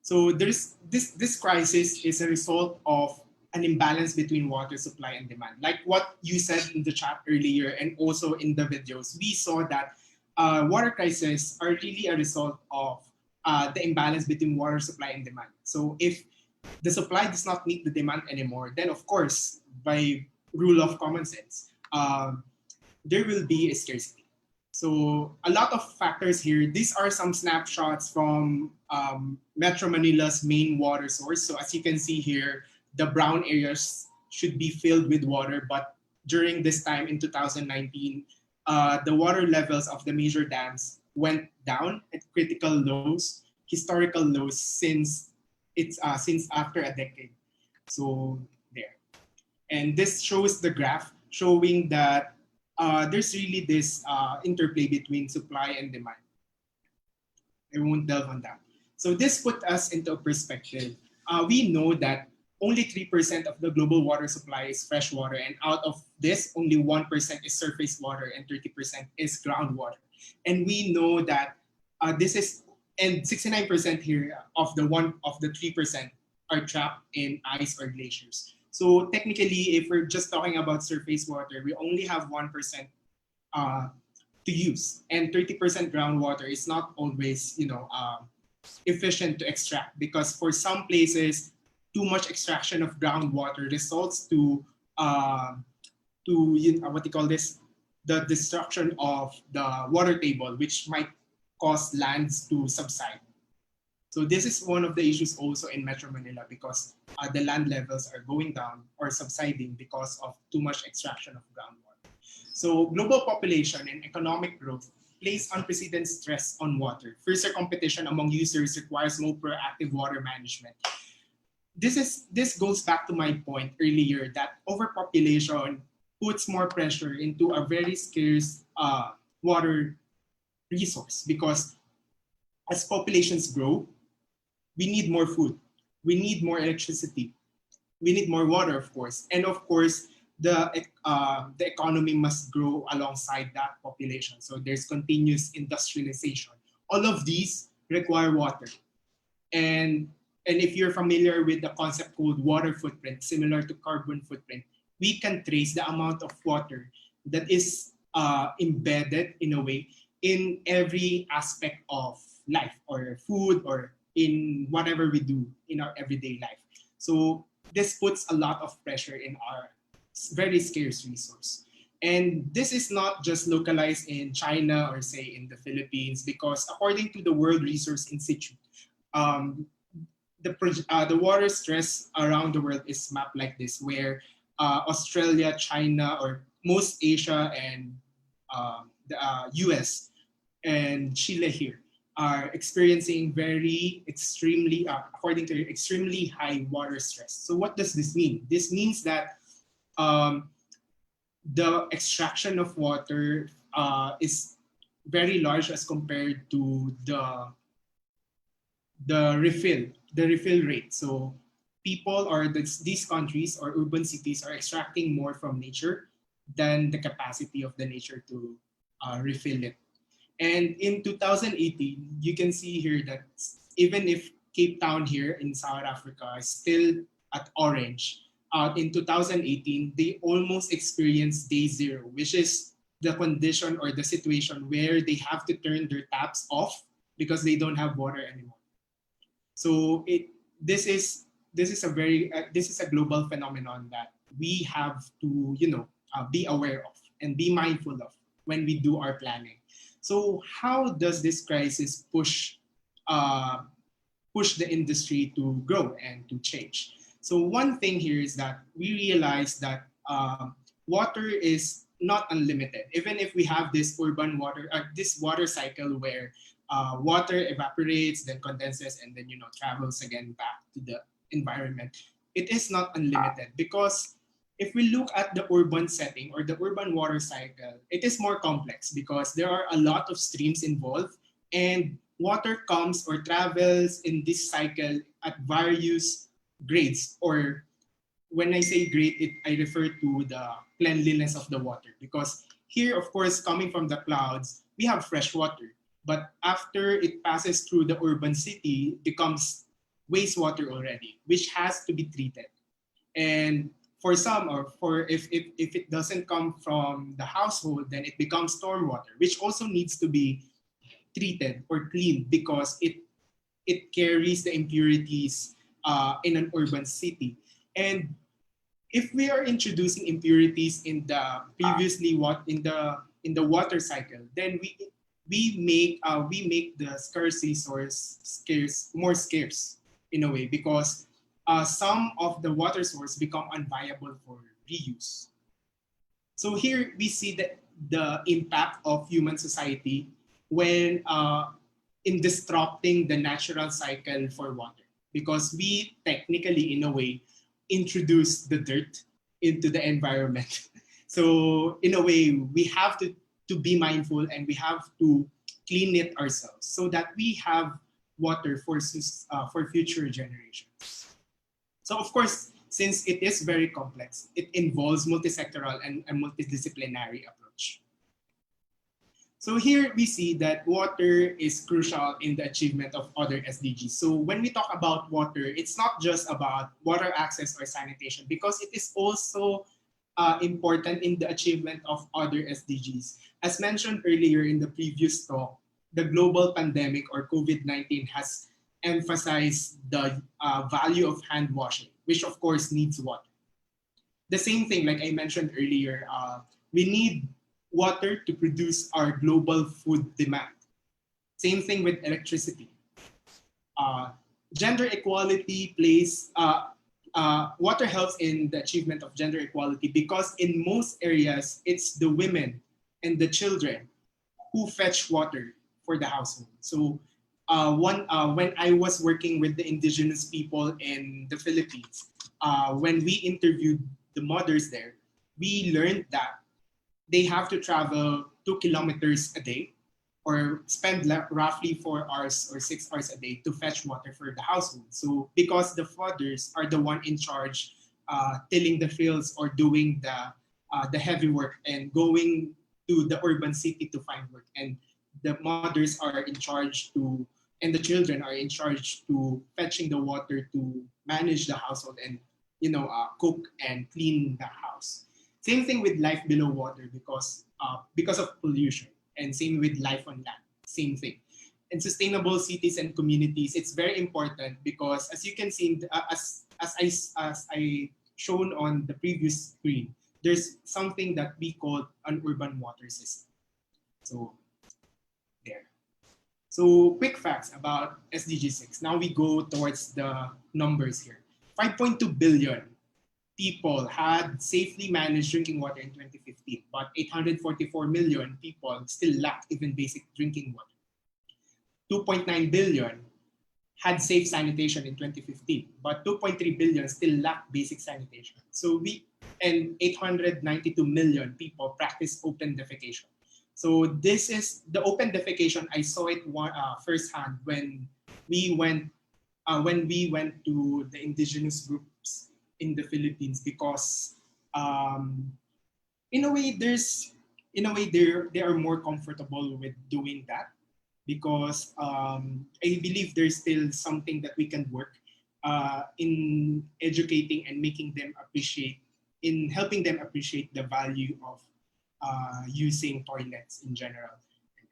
So there's this crisis is a result of an imbalance between water supply and demand. Like what you said in the chat earlier and also in the videos, we saw that water crises are really a result of the imbalance between water supply and demand. So if the supply does not meet the demand anymore, then of course, by rule of common sense, there will be a scarcity. So a lot of factors here. These are some snapshots from Metro Manila's main water source. So as you can see here, the brown areas should be filled with water, but during this time in 2019, the water levels of the major dams went down at critical lows, historical lows since since after a decade. So there, and this shows the graph showing that there's really this interplay between supply and demand. I won't delve on that. So this put us into a perspective. We know that only 3% of the global water supply is fresh water, and out of this, only 1% is surface water and 30% is groundwater. And we know that this is, and 69% here of the 3% are trapped in ice or glaciers. So technically, if we're just talking about surface water, we only have 1% to use, and 30% groundwater is not always, efficient to extract, because for some places, too much extraction of groundwater results to what they call this, the destruction of the water table, which might cause lands to subside. So this is one of the issues also in Metro Manila, because the land levels are going down or subsiding because of too much extraction of groundwater. So global population and economic growth place unprecedented stress on water. Fiercer competition among users requires more proactive water management. This goes back to my point earlier that overpopulation puts more pressure into a very scarce water resource, because as populations grow, we need more food, we need more electricity, we need more water, of course, and of course the economy must grow alongside that population. So there's continuous industrialization. All of these require water, and if you're familiar with the concept called water footprint, similar to carbon footprint, we can trace the amount of water that is embedded in a way in every aspect of life, or food, or in whatever we do in our everyday life. So this puts a lot of pressure in our very scarce resource. And this is not just localized in China or say in the Philippines, because according to the World Resource Institute, the water stress around the world is mapped like this, where Australia, China, or most Asia, and the US and Chile here are experiencing according to extremely high water stress. So what does this mean? This means that the extraction of water is very large as compared to the refill rate. So people, or these countries or urban cities, are extracting more from nature than the capacity of the nature to refill it. And in 2018, you can see here that even if Cape Town here in South Africa is still at orange, in 2018, they almost experienced day zero, which is the condition or the situation where they have to turn their taps off because they don't have water anymore. So this is a global phenomenon that we have to be aware of and be mindful of when we do our planning. So how does this crisis push the industry to grow and to change? So one thing here is that we realize that water is not unlimited. Even if we have this urban water, this water cycle where water evaporates, then condenses, and then travels again back to the environment. It is not unlimited because if we look at the urban setting or the urban water cycle, it is more complex because there are a lot of streams involved, and water comes or travels in this cycle at various grades. Or when I say grade, I refer to the cleanliness of the water, because here, of course, coming from the clouds, we have fresh water. But after it passes through the urban city, it becomes wastewater already, which has to be treated. And for some, or for if it doesn't come from the household, then it becomes stormwater, which also needs to be treated or cleaned because it carries the impurities in an urban city. And if we are introducing impurities in the previously what in the water cycle, then we make the scarce resource more scarce in a way, because some of the water source become unviable for reuse. So here we see the impact of human society when in disrupting the natural cycle for water, because we technically, in a way, introduce the dirt into the environment. So in a way, we have to be mindful, and we have to clean it ourselves so that we have water for future generations. So of course, since it is very complex, it involves multisectoral and a multidisciplinary approach. So here we see that water is crucial in the achievement of other SDGs. So when we talk about water, it's not just about water access or sanitation, because it is also important in the achievement of other SDGs. As mentioned earlier in the previous talk, the global pandemic or COVID-19 has emphasized the value of hand washing, which of course needs water. The same thing, like I mentioned earlier, we need water to produce our global food demand. Same thing with electricity. Gender equality plays, water helps in the achievement of gender equality, because in most areas, it's the women and the children who fetch water for the household. So when I was working with the indigenous people in the Philippines, when we interviewed the mothers there, we learned that they have to travel 2 kilometers a day, or spend roughly 4 hours or 6 hours a day to fetch water for the household. So because the fathers are the one in charge tilling the fields or doing the heavy work and going to the urban city to find work, and the mothers are in charge to, and the children are in charge to fetching the water to manage the household and cook and clean the house. Same thing with life below water, because of pollution, and same with life on land. Same thing. In sustainable cities and communities, it's very important because, as you can see, as I shown on the previous screen, there's something that we call an urban water system. So there. So quick facts about SDG 6. Now we go towards the numbers here. 5.2 billion people had safely managed drinking water in 2015, but 844 million people still lacked even basic drinking water. 2.9 billion had safe sanitation in 2015, but 2.3 billion still lacked basic sanitation. So 892 million people practice open defecation. So this is the open defecation. I saw it firsthand when we went to the indigenous groups in the Philippines, because in a way they are more comfortable with doing that, because I believe there's still something that we can work in educating and making them appreciate, in helping them appreciate the value of using toilets in general.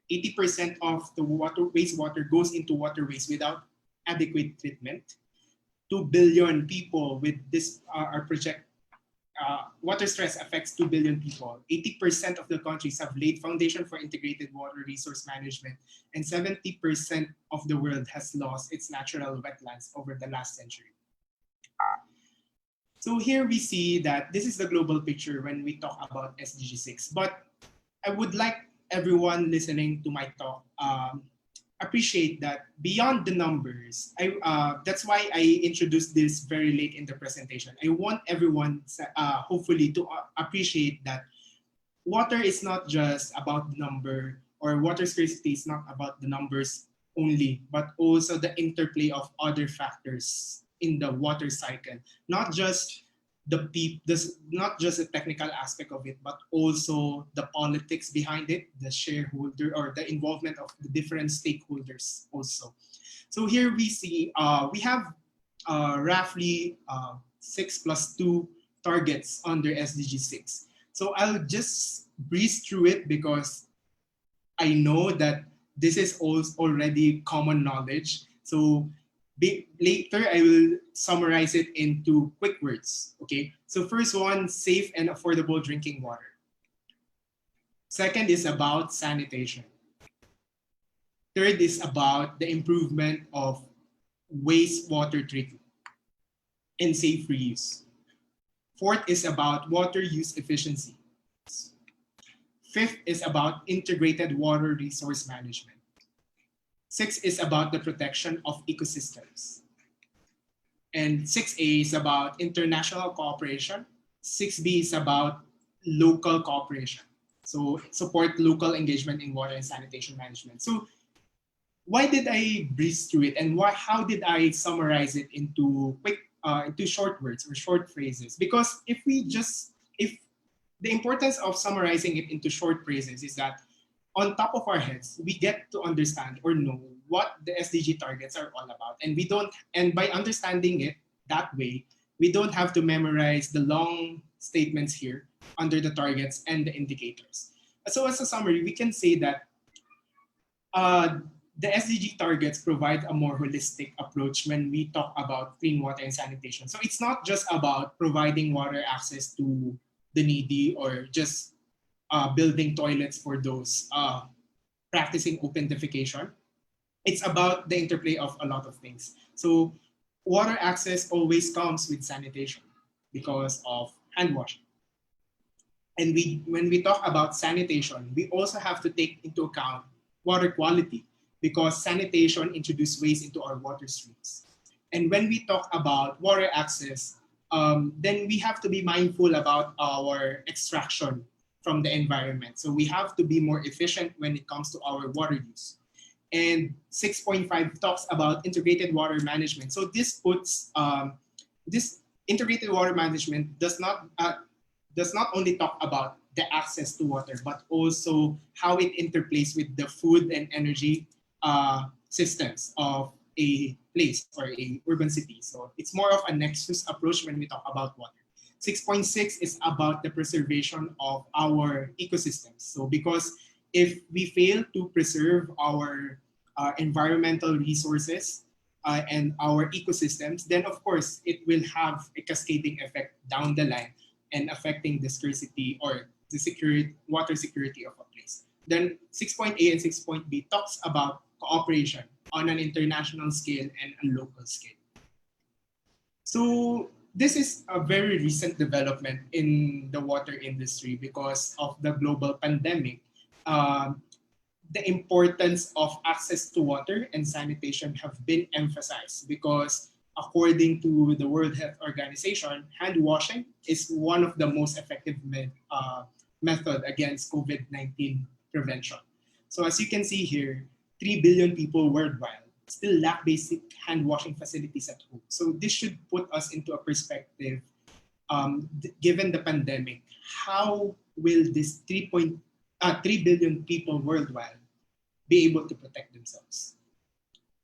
80% of the wastewater goes into waterways without adequate treatment. 2 billion people with this water stress affects 2 billion people. 80% of the countries have laid foundation for integrated water resource management, and 70% of the world has lost its natural wetlands over the last century. So here we see that this is the global picture when we talk about SDG 6. But I would like everyone listening to my talk appreciate that beyond the numbers, that's why I introduced this very late in the presentation. I want everyone, hopefully, to appreciate that water is not just about the number, or water scarcity is not about the numbers only, but also the interplay of other factors in the water cycle. Not just not just the technical aspect of it, but also the politics behind it, the shareholder or the involvement of the different stakeholders also. So here we see we have roughly 6+2 targets under SDG 6. So I'll just breeze through it because I know that this is already common knowledge. So later I will summarize it into quick words. Okay. So first one, safe and affordable drinking water. Second is about sanitation. Third is about the improvement of wastewater treatment and safe reuse. Fourth is about water use efficiency. Fifth is about integrated water resource management. Six is about the protection of ecosystems. And 6A is about international cooperation. 6B is about local cooperation. So support local engagement in water and sanitation management. So why did I breeze through it, and how did I summarize it into into short words or short phrases? Because if the importance of summarizing it into short phrases is that on top of our heads, we get to understand or know what the SDG targets are all about. And by understanding it that way, we don't have to memorize the long statements here under the targets and the indicators. So as a summary, we can say that the SDG targets provide a more holistic approach when we talk about clean water and sanitation. So it's not just about providing water access to the needy or just building toilets for those practicing open defecation. It's about the interplay of a lot of things. So water access always comes with sanitation because of hand washing. And when we talk about sanitation, we also have to take into account water quality because sanitation introduces waste into our water streams. And when we talk about water access, then we have to be mindful about our extraction from the environment. So we have to be more efficient when it comes to our water use. And 6.5 talks about integrated water management. So this puts, this integrated water management does not only talk about the access to water, but also how it interplays with the food and energy systems of a place or a urban city. So it's more of a nexus approach when we talk about water. 6.6 is about the preservation of our ecosystems. So because if we fail to preserve our environmental resources and our ecosystems, then of course it will have a cascading effect down the line and affecting the scarcity or the water security of a place. Then 6.A and 6.B talks about cooperation on an international scale and a local scale. So this is a very recent development in the water industry because of the global pandemic. The importance of access to water and sanitation have been emphasized because according to the World Health Organization, hand washing is one of the most effective method against COVID-19 prevention. So as you can see here, 3 billion people worldwide still lack basic hand washing facilities at home. So this should put us into a perspective, given the pandemic, how will this 3 billion people worldwide be able to protect themselves?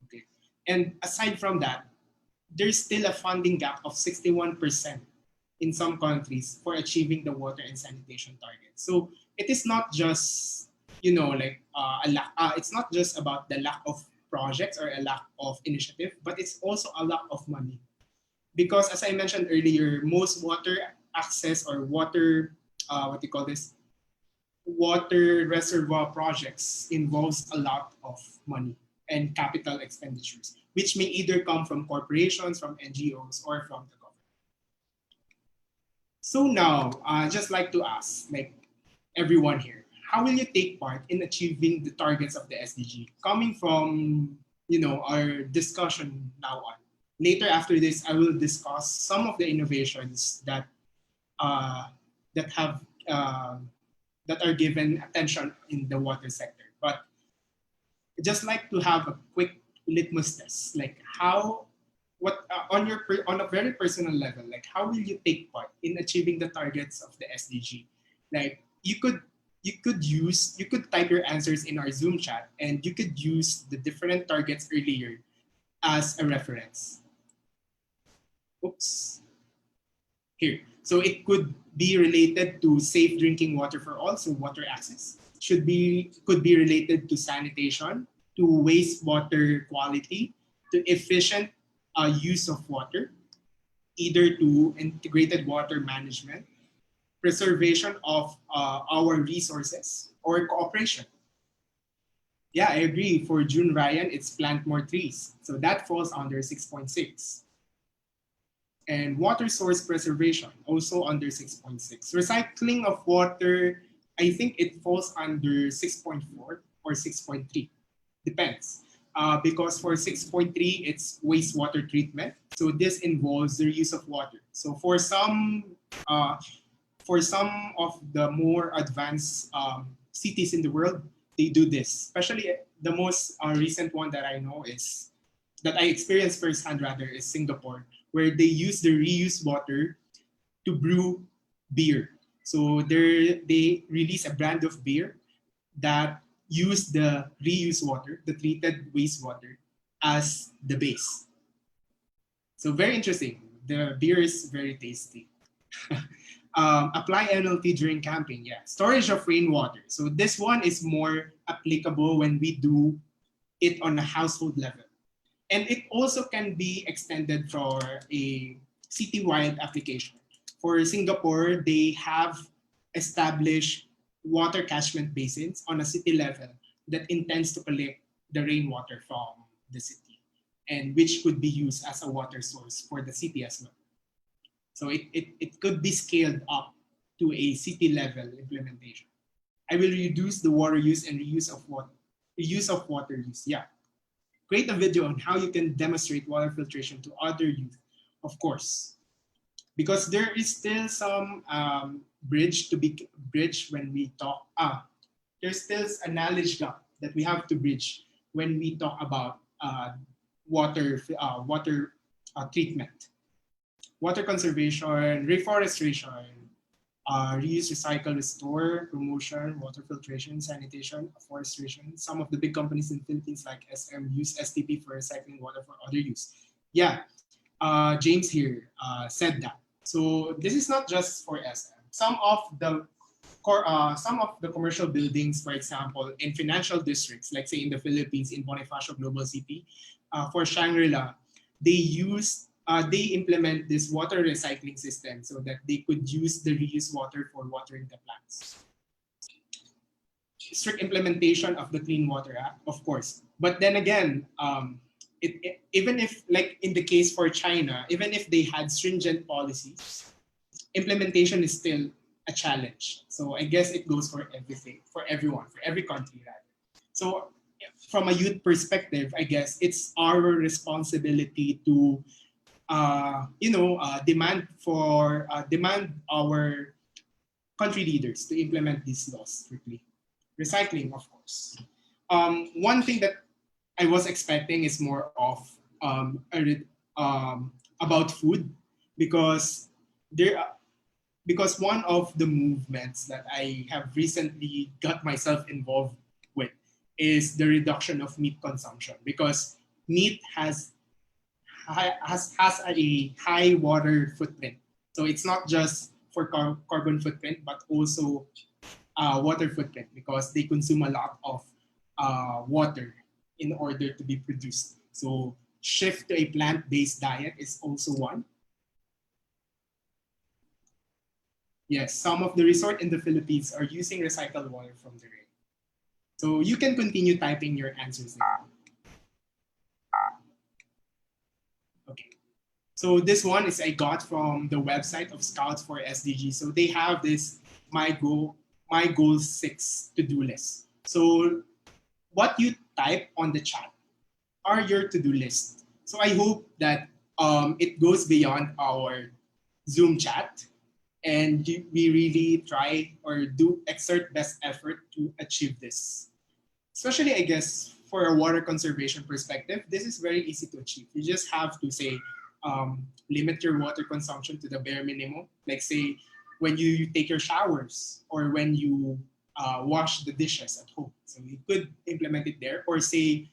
Okay. And aside from that, there's still a funding gap of 61% in some countries for achieving the water and sanitation targets. So it is not just, it's not just about the lack of projects or a lack of initiative, but it's also a lack of money. Because as I mentioned earlier, most water access or water, water reservoir projects involves a lot of money and capital expenditures, which may either come from corporations, from NGOs, or from the government. So now, I'd just like to ask, like everyone here, how will you take part in achieving the targets of the SDG? Coming from, our discussion now on. Later after this, I will discuss some of the innovations that that have that are given attention in the water sector. But I'd just like to have a quick litmus test, like on a very personal level, like how will you take part in achieving the targets of the SDG? Like you could type your answers in our Zoom chat, and you could use the different targets earlier as a reference. Oops. Here. So it could be related to safe drinking water for all, so water access. Could be related to sanitation, to wastewater quality, to efficient use of water, either to integrated water management, preservation of our resources, or cooperation. Yeah, I agree. For June Ryan, it's plant more trees. So that falls under 6.6. And water source preservation, also under 6.6. Recycling of water, I think it falls under 6.4 or 6.3. Depends. Because for 6.3, it's wastewater treatment. So this involves the reuse of water. So for some of the more advanced cities in the world, they do this. Especially the most recent one that I know is, that I experienced firsthand rather, is Singapore, where they use the reused water to brew beer. So they release a brand of beer that use the reused water, the treated wastewater, as the base. So very interesting. The beer is very tasty. Apply NLT during camping, yeah. Storage of rainwater. So this one is more applicable when we do it on a household level. And it also can be extended for a citywide application. For Singapore, they have established water catchment basins on a city level that intends to collect the rainwater from the city, and which could be used as a water source for the city as well. So it could be scaled up to a city level implementation. I will reduce the water use and reuse of water use. Yeah. Create a video on how you can demonstrate water filtration to other youth, of course, because there is still some bridge when we talk. There's still a knowledge gap that we have to bridge when we talk about water treatment, water conservation, reforestation, reuse, recycle, restore, promotion, water filtration, sanitation, afforestation. Some of the big companies in the Philippines like SM use STP for recycling water for other use. Yeah, James here said that. So this is not just for SM. Some of the commercial buildings, for example, in financial districts, like say in the Philippines, in Bonifacio Global City, for Shangri-La, they implement this water recycling system so that they could use the reused water for watering the plants. Strict implementation of the Clean Water Act, of course. But then again, even if, like in the case for China, even if they had stringent policies, implementation is still a challenge. So I guess it goes for everything, for everyone, for every country rather. So from a youth perspective, I guess it's our responsibility to demand our country leaders to implement these laws strictly. Recycling, of course. One thing that I was expecting is more of about food, because one of the movements that I have recently got myself involved with is the reduction of meat consumption, because meat has a high water footprint. So it's not just for carbon footprint, but also water footprint, because they consume a lot of water in order to be produced. So shift to a plant-based diet is also one. Yes, some of the resorts in the Philippines are using recycled water from the rain. So you can continue typing your answers there. Okay. So this one is I got from the website of Scouts for SDGs. So they have this My my goal 6 to-do list. So what you type on the chat are your to-do list. So I hope that it goes beyond our Zoom chat, and we really try or do exert best effort to achieve this. Especially, I guess, for a water conservation perspective, this is very easy to achieve. You just have to say, limit your water consumption to the bare minimum. Like say, when you take your showers or when you wash the dishes at home. So you could implement it there, or say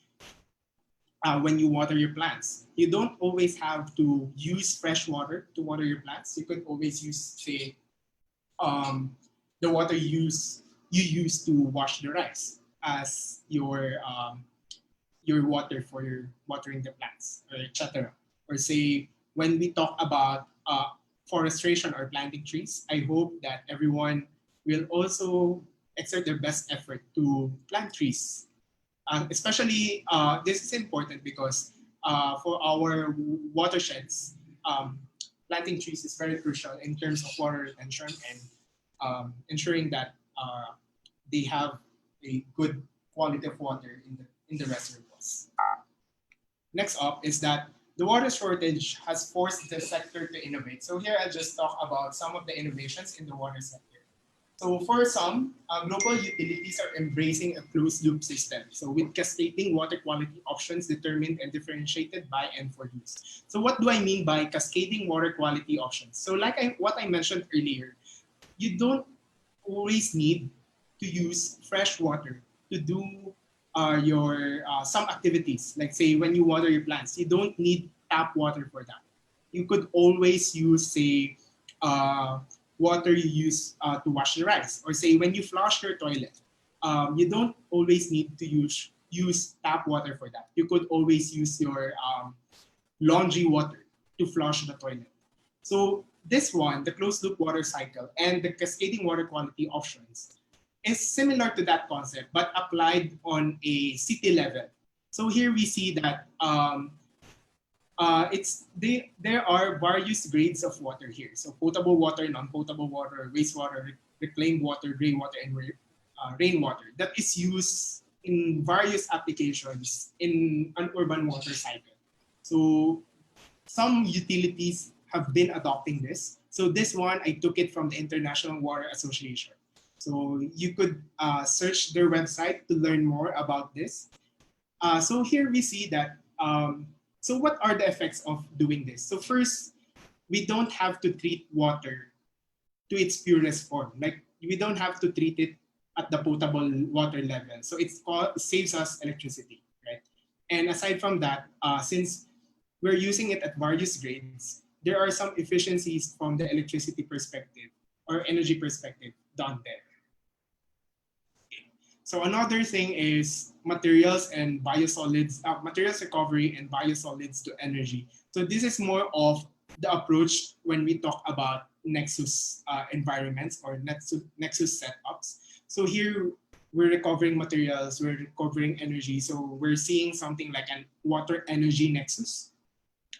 when you water your plants. You don't always have to use fresh water to water your plants. You could always use, say, the water you use to wash the rice as your water for your watering the plants, or etc. Or say when we talk about forestation or planting trees, I hope that everyone will also exert their best effort to plant trees. Especially, this is important because for our watersheds, planting trees is very crucial in terms of water retention and ensuring that they have a good quality of water in the reservoirs. Next up is that the water shortage has forced the sector to innovate. So here I'll just talk about some of the innovations in the water sector. So for some, global utilities are embracing a closed loop system. So with cascading water quality options determined and differentiated by and for use. So what do I mean by cascading water quality options? So like what I mentioned earlier, you don't always need to use fresh water to do your some activities. Like say when you water your plants, you don't need tap water for that. You could always use, say, water you use to wash the rice, or say when you flush your toilet, you don't always need to use tap water for that. You could always use your laundry water to flush the toilet. So this one, the closed loop water cycle and the cascading water quality options, is similar to that concept but applied on a city level. So here we see that there are various grades of water here. So potable water, non-potable water, wastewater, reclaimed water, gray water, and rainwater that is used in various applications in an urban water cycle. So some utilities have been adopting this. So this one, I took it from the International Water Association. So you could search their website to learn more about this. So here we see that, so what are the effects of doing this? So first, we don't have to treat water to its purest form. Like we don't have to treat it at the potable water level. So it saves us electricity, right? And aside from that, since we're using it at various grades, there are some efficiencies from the electricity perspective or energy perspective done there. So another thing is materials and biosolids, materials recovery and biosolids to energy. So this is more of the approach when we talk about Nexus environments or Nexus setups. So here we're recovering materials, we're recovering energy. So we're seeing something like an water energy nexus.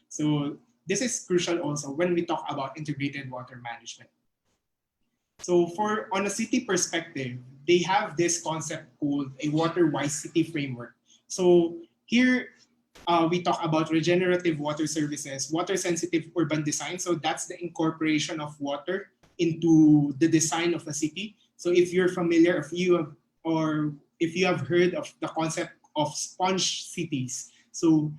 So this is crucial also when we talk about integrated water management. So on a city perspective, they have this concept called a water-wise city framework. So here we talk about regenerative water services, water-sensitive urban design. So that's the incorporation of water into the design of a city. So if you're familiar, if you have heard of the concept of sponge cities, so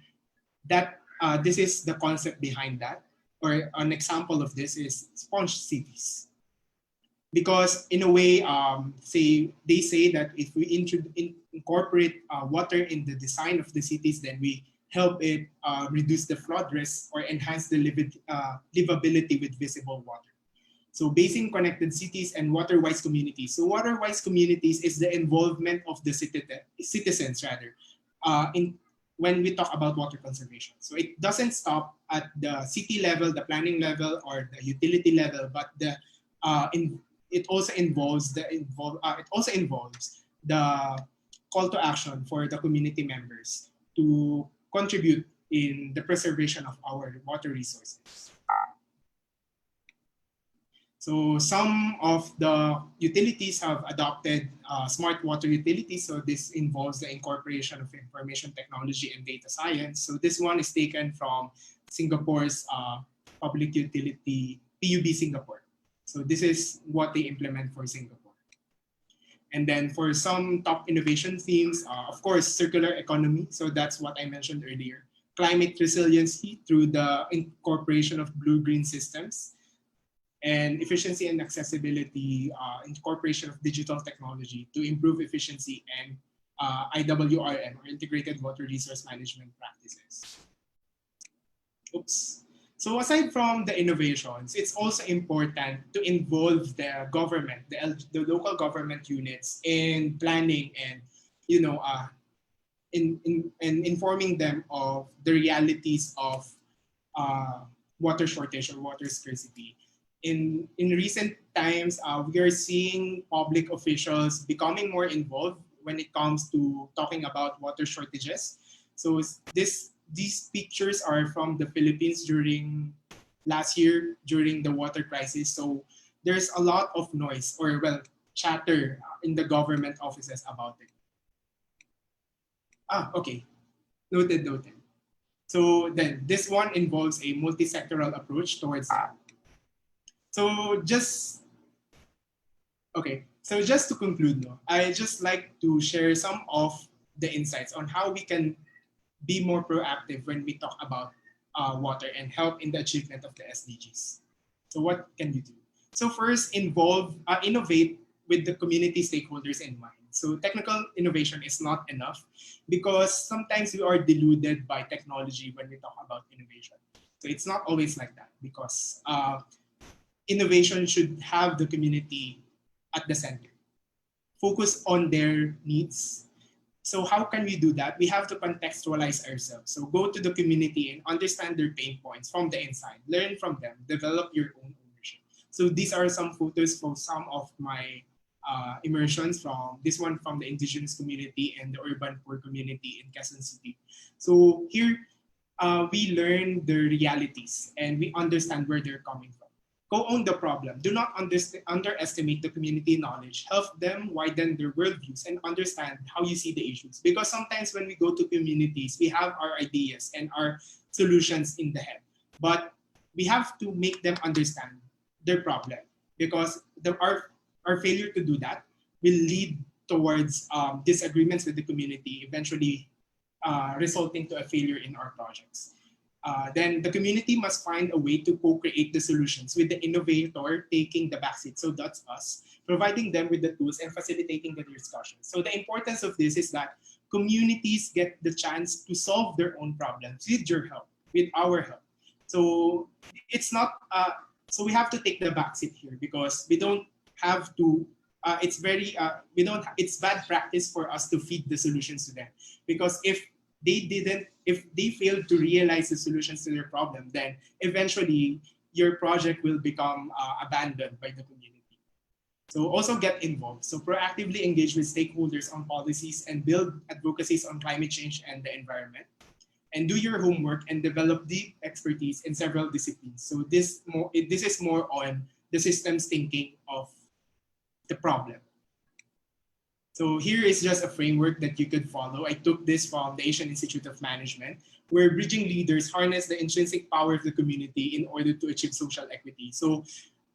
that this is the concept behind that, or an example of this is sponge cities. Because in a way, they say that if we incorporate water in the design of the cities, then we help it reduce the flood risk or enhance the livability with visible water. So basing connected cities and water-wise communities. So water-wise communities is the involvement of the citizens when we talk about water conservation. So it doesn't stop at the city level, the planning level, or the utility level, but it also involves the call to action for the community members to contribute in the preservation of our water resources. So some of the utilities have adopted smart water utilities. So this involves the incorporation of information technology and data science. So this one is taken from Singapore's public utility, PUB Singapore. So this is what they implement for Singapore. And then for some top innovation themes, of course, circular economy. So that's what I mentioned earlier. Climate resiliency through the incorporation of blue-green systems, and efficiency and accessibility, incorporation of digital technology to improve efficiency and IWRM, or Integrated Water Resource Management practices. Oops. So aside from the innovations, it's also important to involve the government, the local government units in planning and, in informing them of the realities of water shortage or water scarcity. In recent times, we are seeing public officials becoming more involved when it comes to talking about water shortages. So these pictures are from the Philippines during last year, during the water crisis. So there's a lot of noise, or chatter in the government offices about it. Okay. Noted. So then this one involves a multi-sectoral approach towards that. So just to conclude, I just like to share some of the insights on how we can be more proactive when we talk about water and help in the achievement of the SDGs. So what can you do? So first, innovate with the community stakeholders in mind. So technical innovation is not enough because sometimes we are deluded by technology when we talk about innovation. So it's not always like that, because innovation should have the community at the center. Focus on their needs. So how can we do that? We have to contextualize ourselves. So go to the community and understand their pain points from the inside. Learn from them. Develop your own ownership. So these are some photos from some of my immersions, from this one from the indigenous community and the urban poor community in Quezon City. So here we learn the realities and we understand where they're coming from. Co-own the problem. Do not underestimate the community knowledge. Help them widen their worldviews and understand how you see the issues. Because sometimes when we go to communities, we have our ideas and our solutions in the head. But we have to make them understand their problem. Because our failure to do that will lead towards disagreements with the community, eventually resulting to a failure in our projects. Then the community must find a way to co-create the solutions with the innovator taking the backseat. So that's us, providing them with the tools and facilitating the discussion. So the importance of this is that communities get the chance to solve their own problems with your help, with our help. So it's not, so we have to take the backseat here because we don't have to, it's bad practice for us to feed the solutions to them. Because if they fail to realize the solutions to their problem, then eventually your project will become abandoned by the community. So also get involved. So proactively engage with stakeholders on policies and build advocacies on climate change and the environment. And do your homework and develop deep expertise in several disciplines. So this is more on the systems thinking of the problem. So here is just a framework that you could follow. I took this from the Asian Institute of Management, where bridging leaders harness the intrinsic power of the community in order to achieve social equity. So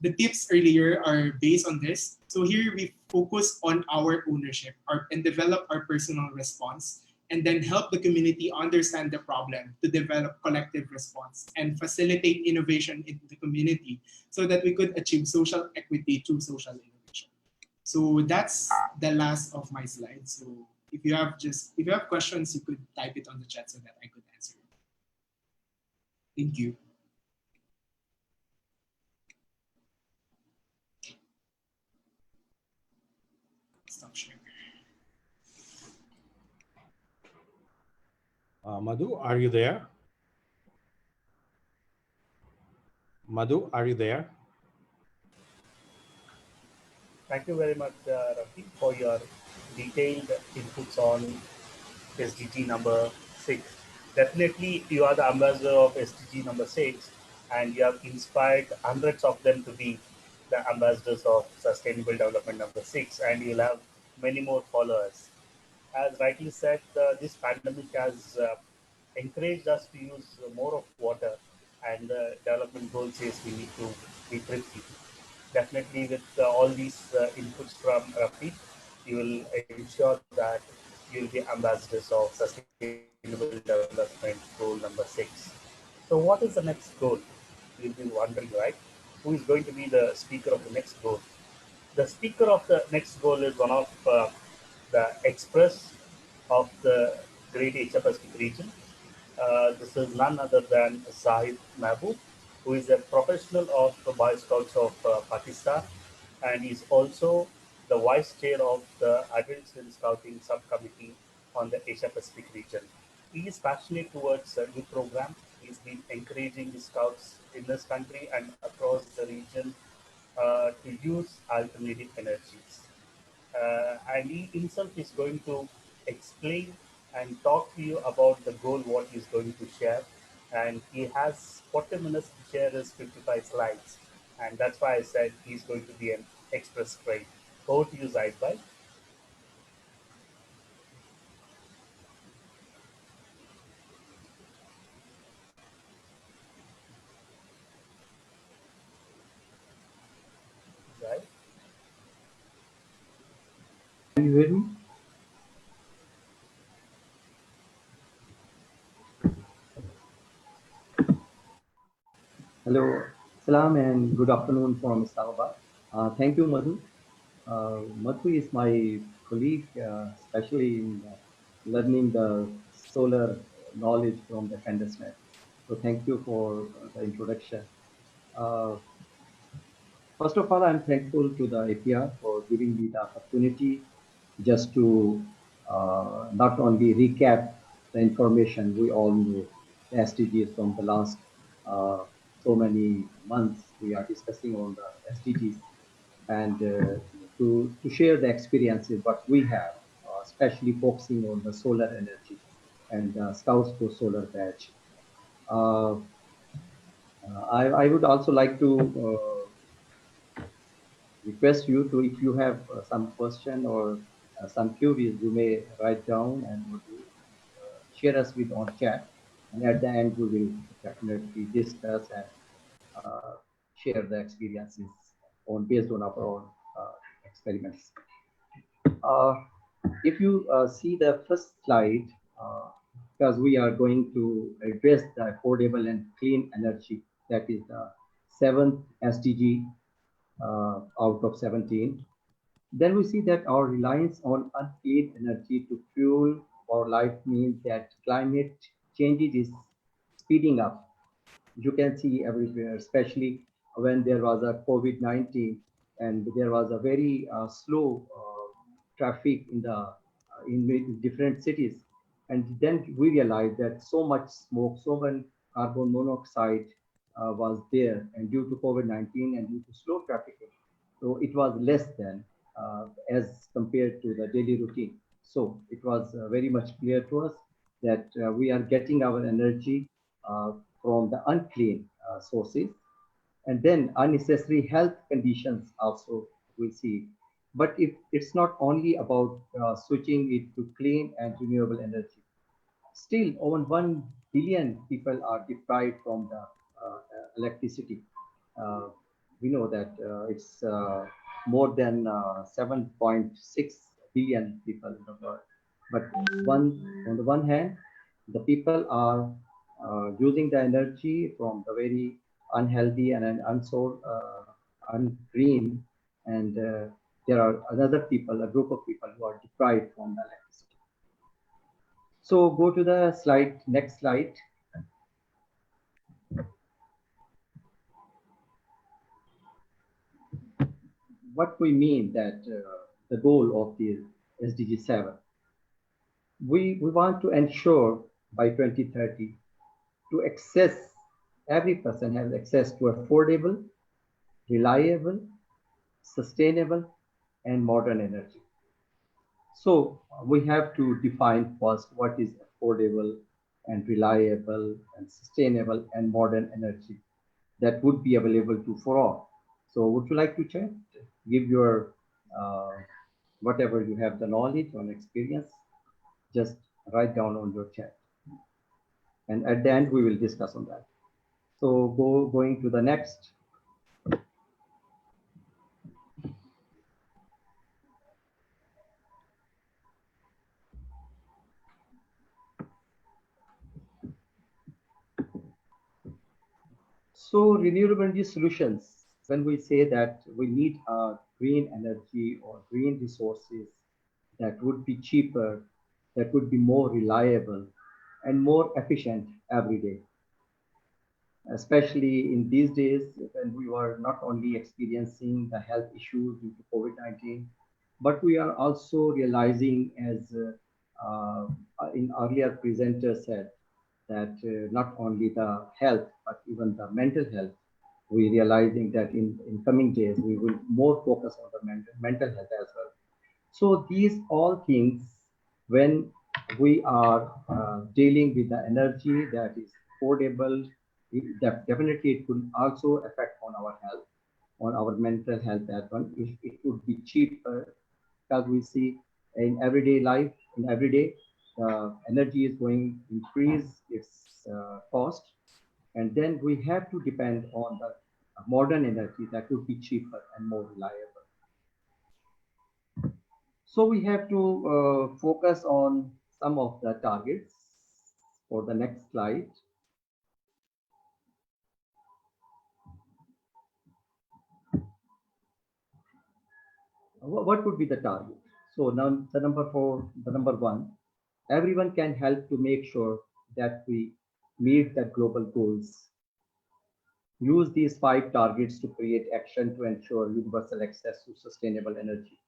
the tips earlier are based on this. So here we focus on our ownership and develop our personal response, and then help the community understand the problem to develop collective response and facilitate innovation in the community so that we could achieve social equity through social innovation. So that's the last of my slides. So if you have questions, you could type it on the chat so that I could answer it. Thank you. Stop sharing. Madhu, are you there? Madhu, are you there? Thank you very much, Rafi, for your detailed inputs on SDG number 6. Definitely, you are the ambassador of SDG number 6, and you have inspired hundreds of them to be the ambassadors of Sustainable Development number 6, and you'll have many more followers. As rightly said, this pandemic has encouraged us to use more of water, and the development goal says we need to be thrifty. Definitely, with all these inputs from Rafi, you will ensure that you'll be ambassadors of Sustainable Development Goal number 6. So, what is the next goal? You'll be wondering, right? Who is going to be the speaker of the next goal? The speaker of the next goal is one of the express of the Great Asia Pacific region. This is none other than Zahid Mahbub, who is a professional of the Boy Scouts of Pakistan, and is also the vice chair of the Adult Swim Scouting Subcommittee on the Asia Pacific region. He is passionate towards youth program. He's been encouraging the scouts in this country and across the region to use alternative energies. And he himself is going to explain and talk to you about the goal, what he's going to share. And he has 40 minutes to share his 55 slides. And that's why I said he's going to be an express train. Over to you, Zaid Bhai. Zaid? Can you hear me? Hello, salam, and good afternoon from Islamabad. Thank you, Madhu. Madhu is my colleague, especially in learning the solar knowledge from the Candacenet. So thank you for the introduction. Uh, First of all, I'm thankful to the APR for giving me the opportunity just to not only recap the information we all know, the SDGs from the last so many months we are discussing on the SDGs, and to share the experiences what we have, especially focusing on the solar energy and Scouts for Solar Badge. I would also like to request you to, if you have some question or some queries, you may write down and share us with on chat. And at the end, we will definitely discuss and share the experiences on based on our own experiments. If you see the first slide, because we are going to address the affordable and clean energy, that is the 7th SDG out of 17. Then we see that our reliance on unclean energy to fuel our life means that climate changes is speeding up. You can see everywhere, especially when there was a COVID-19 and there was a very slow traffic in the in different cities. And then we realized that so much smoke, so much carbon monoxide was there, and due to COVID-19 and due to slow trafficking, so it was less than as compared to the daily routine. So it was very much clear to us that we are getting our energy from the unclean sources, and then unnecessary health conditions also we see. But if it's not only about switching it to clean and renewable energy, still over 1 billion people are deprived from the electricity. Uh, we know that it's more than 7.6 billion people in the world. But on the one hand, the people are using the energy from the very unhealthy and unsold, ungreen, and there are another people, a group of people who are deprived from the electricity. So go to the slide, next slide. What we mean that the goal of the SDG 7, we want to ensure by 2030 to access, every person has access to affordable, reliable, sustainable, and modern energy. So we have to define first what is affordable and reliable and sustainable and modern energy that would be available to for all. So would you like to chat? Give your whatever you have the knowledge or experience, just write down on your chat. And at the end, we will discuss on that. So going to the next. So renewable energy solutions, when we say that we need green energy or green resources that would be cheaper, that would be more reliable and more efficient every day, especially in these days when we were not only experiencing the health issues due to COVID-19, but we are also realizing, as in earlier presenter said, that not only the health, but even the mental health, we realizing that in coming days, we will more focus on the mental health as well. So these all things, when we are dealing with the energy that is affordable, that definitely it will also affect on our health, on our mental health as well. If it would be cheaper, because we see in everyday life, in everyday, energy is going to increase its cost, and then we have to depend on the modern energy that would be cheaper and more reliable. So we have to focus on some of the targets for the next slide. What would be the target? So now the number one, everyone can help to make sure that we meet the global goals. Use these 5 targets to create action to ensure universal access to sustainable energy.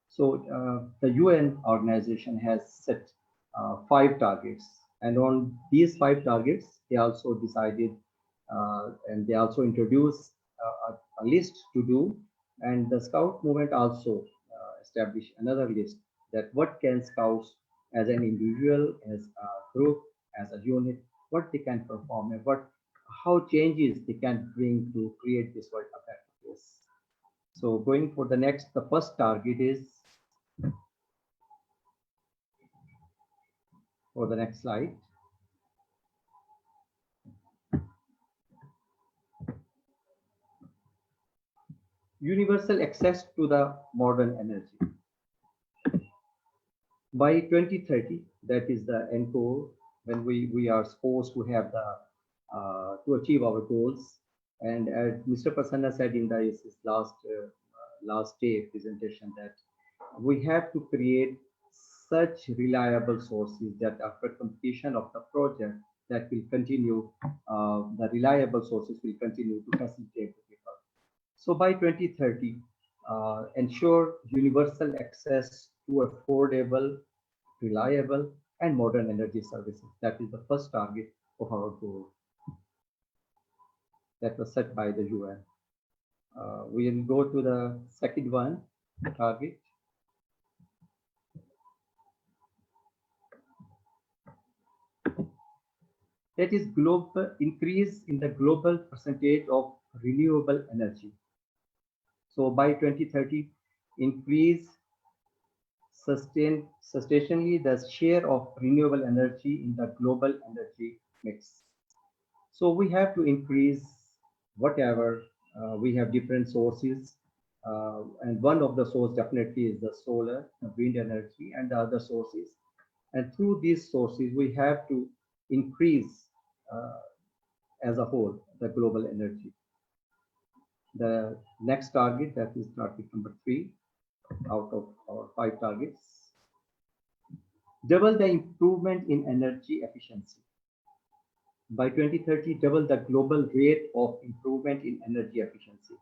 So the UN organization has set 5 targets, and on these 5 targets, they also decided and they also introduced a list to do, and the Scout movement also established another list that what can Scouts as an individual, as a group, as a unit, what they can perform and how changes they can bring to create this world a better place. So going for the next, the first target is, for the next slide, universal access to the modern energy. By 2030, that is the end goal, when we are supposed to have the to achieve our goals. And as Mr. Prasanna said in his last day presentation, that we have to create such reliable sources that after completion of the project, that will continue, the reliable sources will continue to facilitate the people. So by 2030, ensure universal access to affordable, reliable, and modern energy services. That is the first target of our goal that was set by the UN. We will go to the second one, target. That is global increase in the global percentage of renewable energy. So by 2030, increase sustainably the share of renewable energy in the global energy mix. So we have to increase whatever we have different sources, and one of the source definitely is the solar, wind energy, and the other sources. And through these sources, we have to increase as a whole the global energy. The next target, that is target number 3 out of our 5 targets. Double the improvement in energy efficiency. By 2030, double the global rate of improvement in energy efficiency.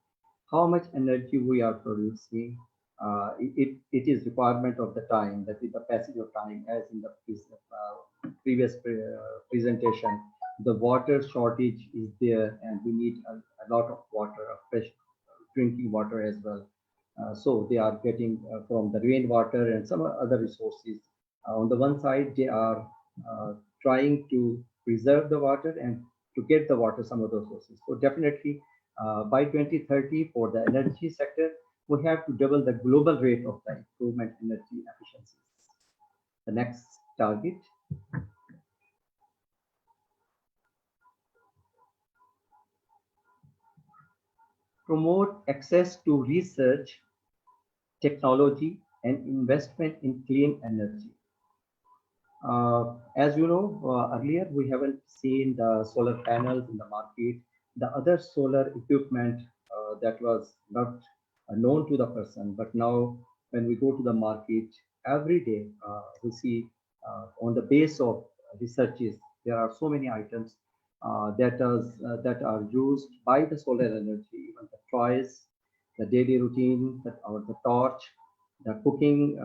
How much energy we are producing, it is requirement of the time, that is the passage of time, as in the previous presentation. The water shortage is there, and we need a lot of water, fresh drinking water as well. So they are getting from the rainwater and some other resources. On the one side, they are trying to preserve the water and to get the water, some of those sources. So definitely By 2030, for the energy sector, we have to double the global rate of the improvement energy efficiencies. The next target. Promote access to research, technology, and investment in clean energy. As you know, earlier we haven't seen the solar panels in the market, the other solar equipment that was not known to the person. But now when we go to the market, every day we see on the base of researches, there are so many items that are used by the solar energy, even the toys, the daily routine, or the torch, the cooking,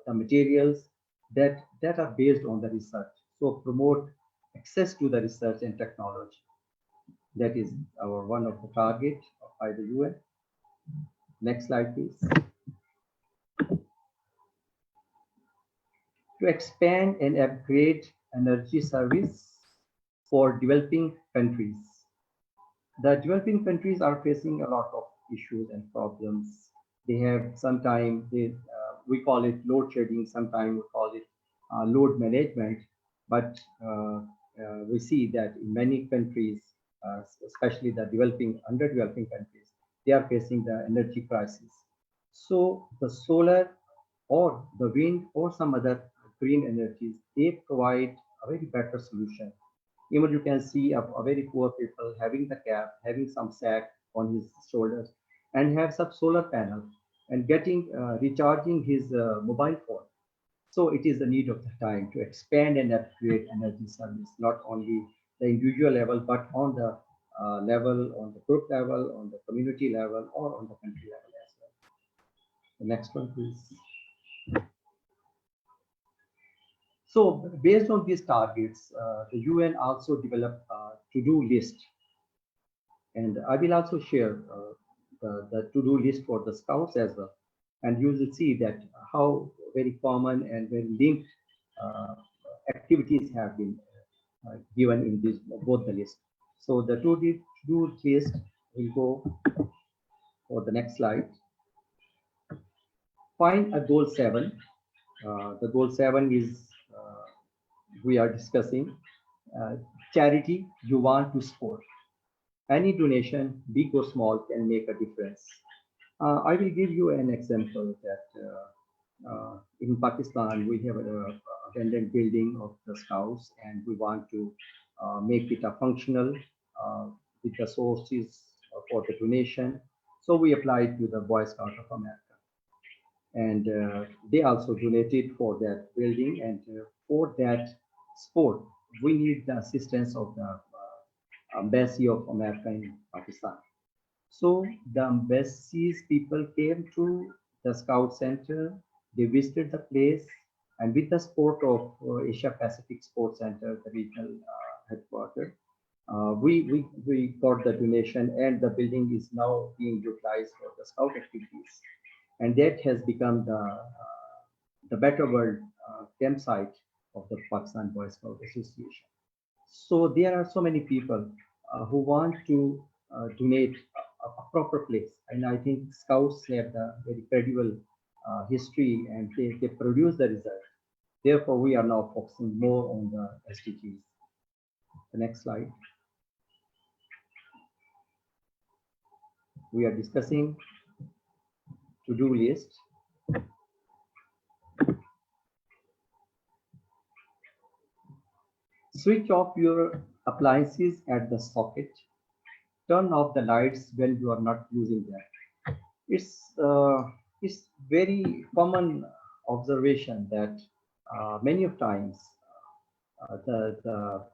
the materials that are based on the research. So promote access to the research and technology. That is our one of the target by the UN. Next slide, please. To expand and upgrade energy service for developing countries. The developing countries are facing a lot of issues and problems. They have sometimes we call it load shedding, sometimes we call it load management, but we see that in many countries, especially the underdeveloping countries, they are facing the energy crisis. So the solar or the wind or some other green energies, they provide a very better solution. Even you can see a very poor people having the cap, having some sack on his shoulders, and have some solar panel and getting recharging his mobile phone. So it is the need of the time to expand and upgrade energy service, not only the individual level, but on the level, on the group level, on the community level, or on the country level as well. The next one, please. So based on these targets, the UN also developed a to-do list. And I will also share the to-do list for the scouts as well. And you will see that how very common and very linked activities have been given in this both the list. So the to-do list will go for the next slide. Find a goal 7. The goal 7 is we are discussing charity you want to support. Any donation, big or small, can make a difference. I will give you an example that in Pakistan, we have an abandoned building of the scouts, and we want to make it a functional with the sources for the donation. So we applied to the Boy Scouts of America, and they also donated for that building. And for that sport, we need the assistance of the Embassy of America in Pakistan. So the embassy's people came to the Scout Center, they visited the place, and with the support of Asia Pacific Sports Center, the regional headquarters, we got the donation, and the building is now being utilized for the Scout activities. And that has become the Better World campsite of the Pakistan Boy Scout Association. So there are so many people who want to donate a proper place, and I think Scouts have a very credible history, and they produce the result. Therefore, we are now focusing more on the SDGs. The next slide. We are discussing to-do list. Switch off your appliances at the socket. Turn off the lights when you are not using them. It's very common observation that many of times the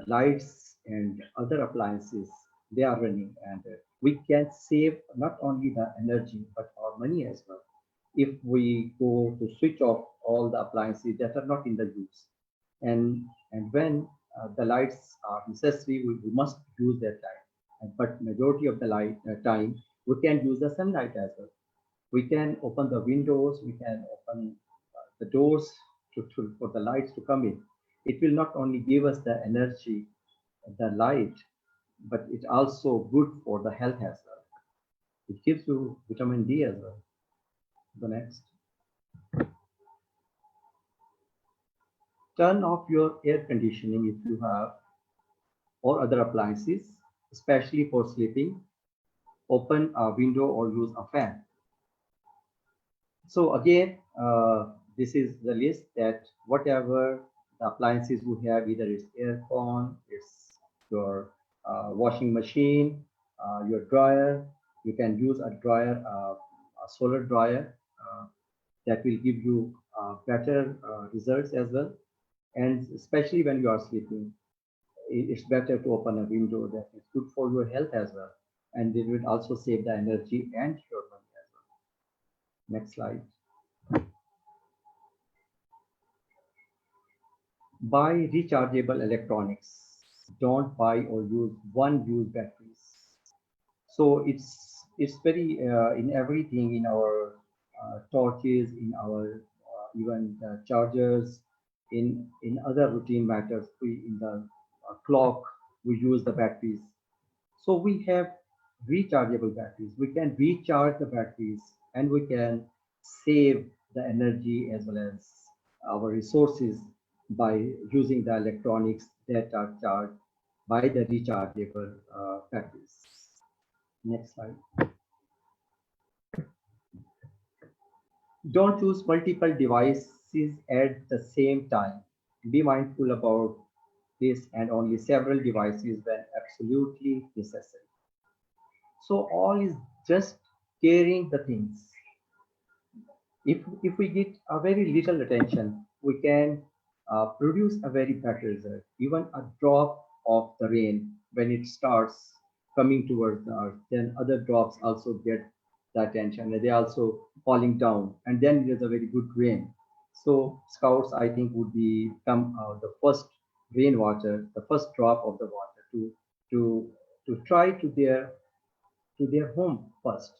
lights and other appliances, they are running, and we can save not only the energy but our money as well if we go to switch off all the appliances that are not in the use. And when the lights are necessary, we must use that light. But majority of the time, we can use the sunlight as well. We can open the windows, we can open the doors for the lights to come in. It will not only give us the energy, the light, but it's also good for the health as well. It gives you vitamin D as well. The next. Turn off your air conditioning if you have, or other appliances, especially for sleeping. Open a window or use a fan. So again, this is the list that whatever the appliances we have, either it's air con, it's your washing machine, your dryer. You can use a dryer, a solar dryer, that will give you better results as well. And especially when you are sleeping, it's better to open a window. That is good for your health as well. And it will also save the energy and your money as well. Next slide. Buy rechargeable electronics. Don't buy or use one-use batteries. So it's very in everything, in our torches, in our even the chargers, in other routine matters. We in the clock we use the batteries. So we have rechargeable batteries. We can recharge the batteries and we can save the energy as well as our resources by using the electronics that are charged by the rechargeable batteries. Next slide. Don't use multiple devices at the same time. Be mindful about this, and only several devices when absolutely necessary. So all is just carrying the things. If we get a very little attention, we can produce a very better result. Even a drop of the rain, when it starts coming towards the earth, then other drops also get the attention, and they also falling down, and then there's a very good rain. So scouts, I think, would become the first rainwater, the first drop of the water to to try to their home first,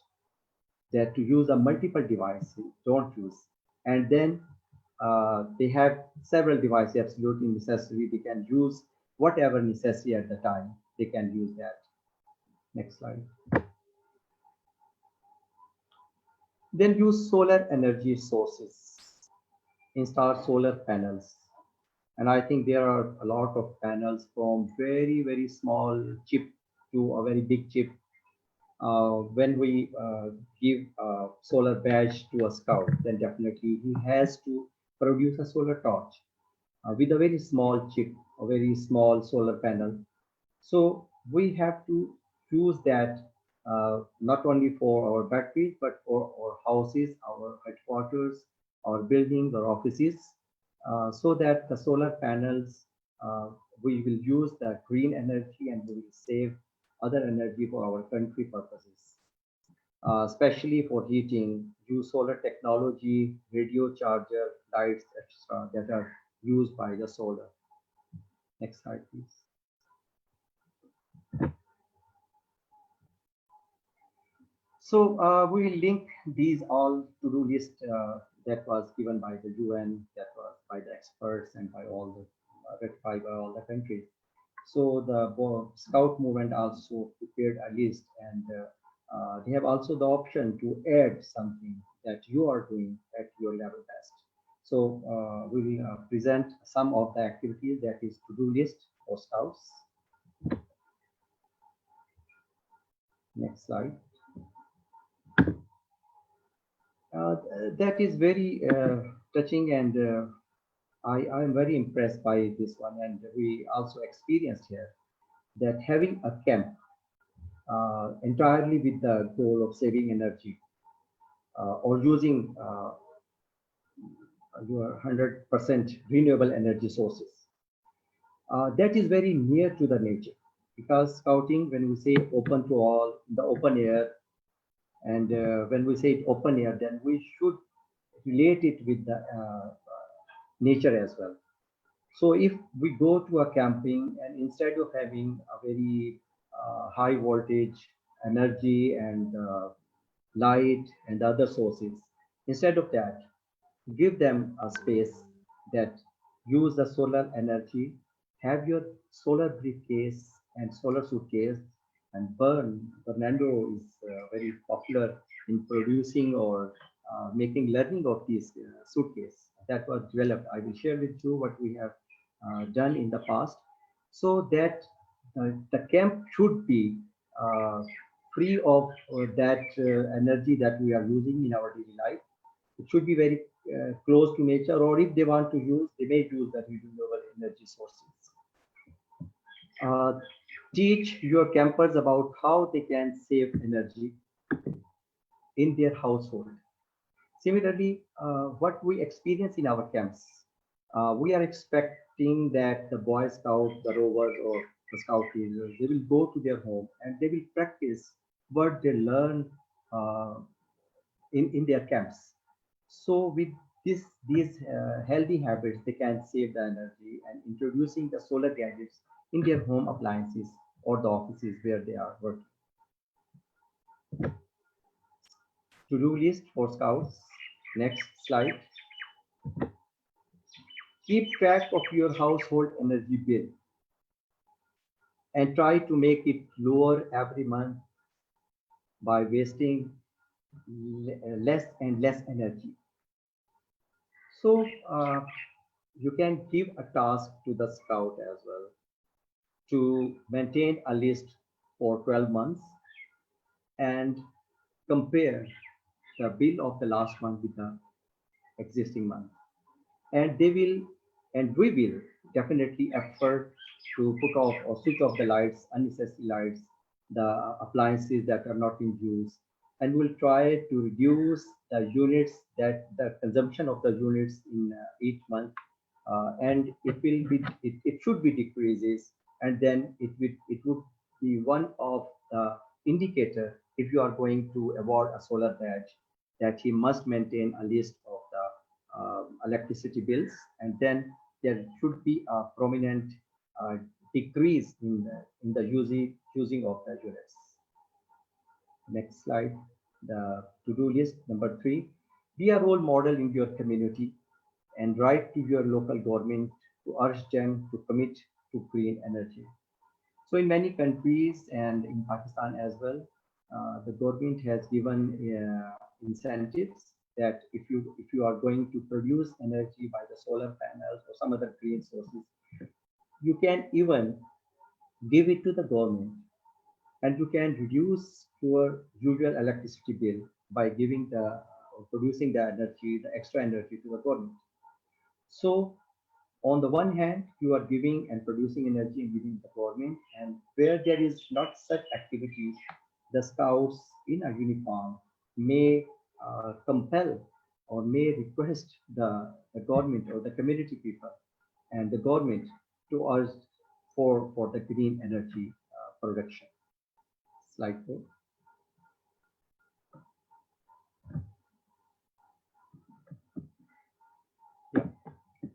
that to use a multiple device, don't use. And then they have several devices absolutely necessary. They can use whatever necessary at the time. They can use that. Next slide. Then use solar energy sources. Install solar panels. And I think there are a lot of panels, from very, very small chip to a very big chip. When we give a solar badge to a scout, then definitely he has to produce a solar torch with a very small chip, a very small solar panel. So we have to use that not only for our batteries, but for our houses, our headquarters, our buildings, our offices, so that the solar panels, we will use the green energy and we will save other energy for our country purposes. Especially for heating, use solar technology, radio charger, lights, etc., that are used by the solar. Next slide, please. So we will link these all to-do list that was given by the UN, that was by the experts and by all the ratified by all the countries. So the Scout movement also prepared a list, and they have also the option to add something that you are doing at your level best. So we will present some of the activities that is to-do list for Scouts. Next slide. That is very touching, and I am very impressed by this one. And we also experienced here that having a camp entirely with the goal of saving energy or using your 100% renewable energy sources, that is very near to the nature. Because scouting, when we say open to all, the open air, and when we say open air, then we should relate it with the nature as well. So if we go to a camping, and instead of having a very high voltage energy and light and other sources, instead of that, give them a space that use the solar energy. Have your solar briefcase and solar suitcase. And Bernardo is very popular in producing or making learning of these suitcase that was developed. I will share with you what we have done in the past, so that the camp should be free of that energy that we are using in our daily life. It should be very close to nature, or if they want to use, they may use the renewable energy sources. Teach your campers about how they can save energy in their household. Similarly, what we experience in our camps, we are expecting that the Boy Scouts, the Rovers, or the Scout leaders, they will go to their home and they will practice what they learn in their camps. So with these healthy habits, they can save the energy, and introducing the solar gadgets in their home appliances or the offices where they are working. To-do list for Scouts. Next slide. Keep track of your household energy bill and try to make it lower every month by wasting less and less energy. So you can give a task to the Scout as well to maintain a list for 12 months and compare the bill of the last month with the existing month. And they will, and we will definitely effort to put off or switch off the lights, unnecessary lights, the appliances that are not in use, and we'll try to reduce the units, that the consumption of the units in each month, and it should be decreases, and then it would be one of the indicator if you are going to award a solar badge, that he must maintain a list of the electricity bills, and then there should be a prominent decrease in the using of the units. Next slide. The to-do list number 3. Be a role model in your community and write to your local government to urge them to commit to green energy. So in many countries and in Pakistan as well, the government has given incentives that if you are going to produce energy by the solar panels or some other green sources, you can even give it to the government, and you can reduce your usual electricity bill by giving the producing the energy, the extra energy to the government. So on the one hand, you are giving and producing energy and giving the government, and where there is not such activities, the Scouts in a uniform may compel or may request the government or the community people and the government to urge for the green energy production. Slide 4. Yeah.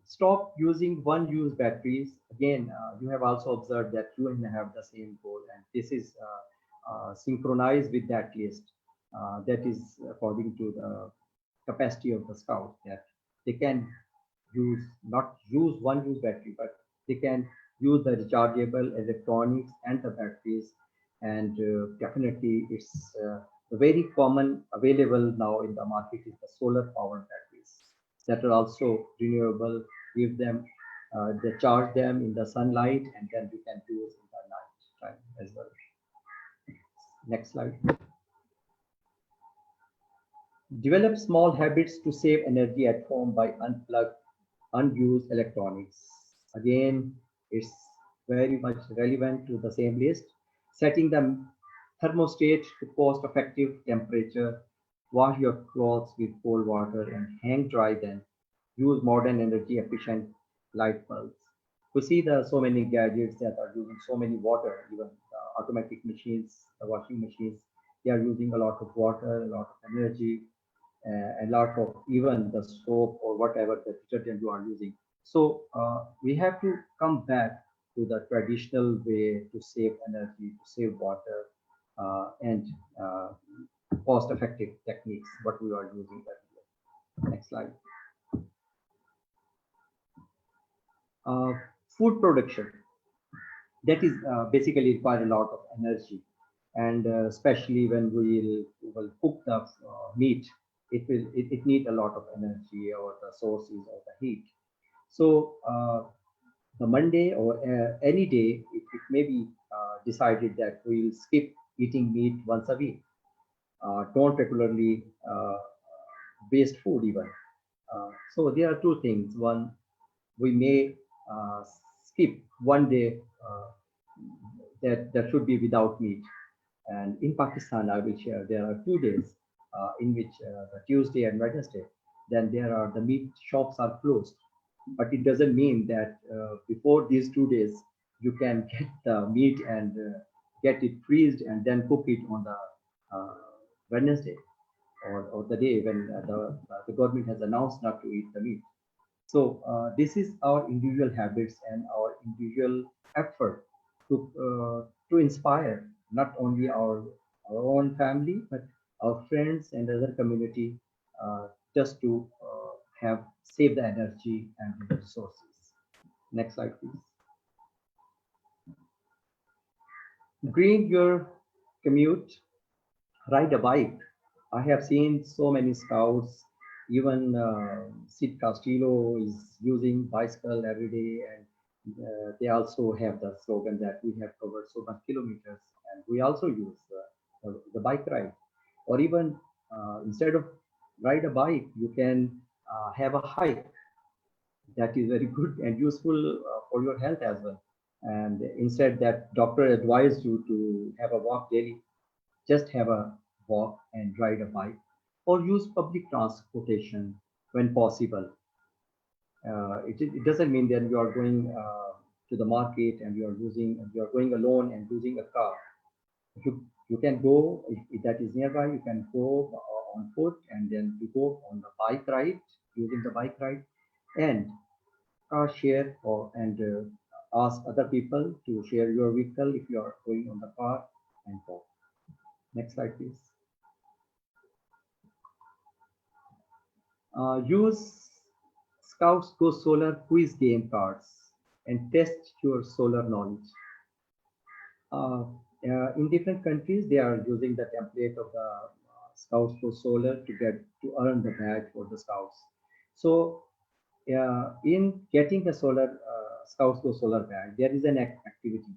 Stop using one-use batteries. Again, you have also observed that you have the same goal, and this is synchronized with that list. That is according to the capacity of the Scout, that they can not use one-use battery, but they can use the rechargeable electronics and the batteries. And definitely, it's very common available now in the market is the solar powered batteries that are also renewable. Give them, they charge them in the sunlight, and then we can use in the night time as well. Next slide. Develop small habits to save energy at home by unplug unused electronics. Again, it's very much relevant to the same list. Setting the thermostat to cost-effective temperature, wash your clothes with cold water and hang dry them. Use modern energy efficient light bulbs. We see so many gadgets that are using so many water, even the automatic machines, the washing machines, they are using a lot of water, a lot of energy, a lot of even the soap or whatever the detergent you are using. So we have to come back to the traditional way to save energy, to save water, and cost-effective techniques, what we are using earlier. Next slide. Food production. that is basically require a lot of energy, and especially when we will cook the meat, it need a lot of energy or the sources of the heat. So the Monday or any day, it may be decided that we will skip eating meat once a week. Don't regularly waste food even. So there are two things. One, we may skip one day that should be without meat. And in Pakistan, I will share, there are 2 days in which the Tuesday and Wednesday, then there are the meat shops are closed. But it doesn't mean that before these 2 days, you can get the meat and get it freezed and then cook it on the Wednesday or the day when the government has announced not to eat the meat. So this is our individual habits and our individual effort to inspire not only our own family but our friends and other community, just to have save the energy and the resources. Next slide, please. Green your commute, ride a bike. I have seen so many scouts, even Sid Castillo is using bicycle every day, and they also have the slogan that we have covered so much kilometers, and we also use the bike ride. Or even instead of ride a bike, you can have a hike. That is very good and useful for your health as well. And instead that doctor advised you to have a walk daily, just have a walk and ride a bike or use public transportation when possible. It doesn't mean that you are going to the market and you are going alone and using a car. You can go, if that is nearby, you can go on foot, and then you go on the bike ride, using the bike ride, and car share and ask other people to share your vehicle if you are going on the car and go. Next slide, please. Use Scouts Go Solar quiz game cards and test your solar knowledge. In different countries, they are using the template of the Scouts Go Solar to earn the badge for the Scouts. So in getting the Scouts Go Solar badge, there is an activity.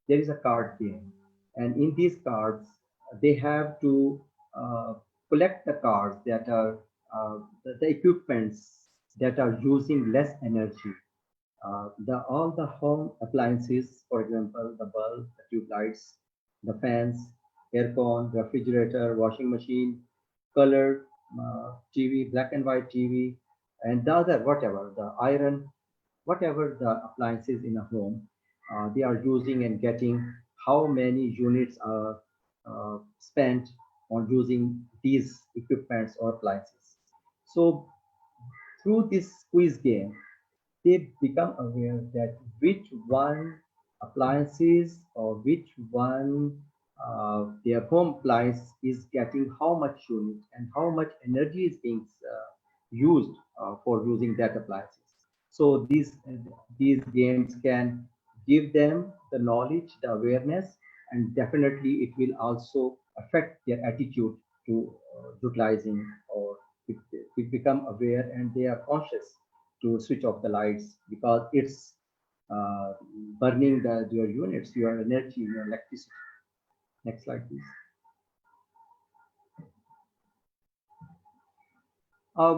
There is a card game, and in these cards, they have to collect the cards that are the equipments that are using less energy. All the home appliances, for example, the bulb, the tube lights, the fans, aircon, refrigerator, washing machine, colored TV, black and white TV, and the other, whatever, the iron, whatever the appliances in a home, they are using and getting how many units are spent on using these equipments or appliances. So through this quiz game, they become aware that which one appliances or which one their home appliance is getting how much unit and how much energy is being used for using that appliances. So these games can give them the knowledge, the awareness, and definitely it will also affect their attitude to utilizing, or it become aware and they are conscious to switch off the lights because it's burning your units, your energy, your electricity. Next slide, please.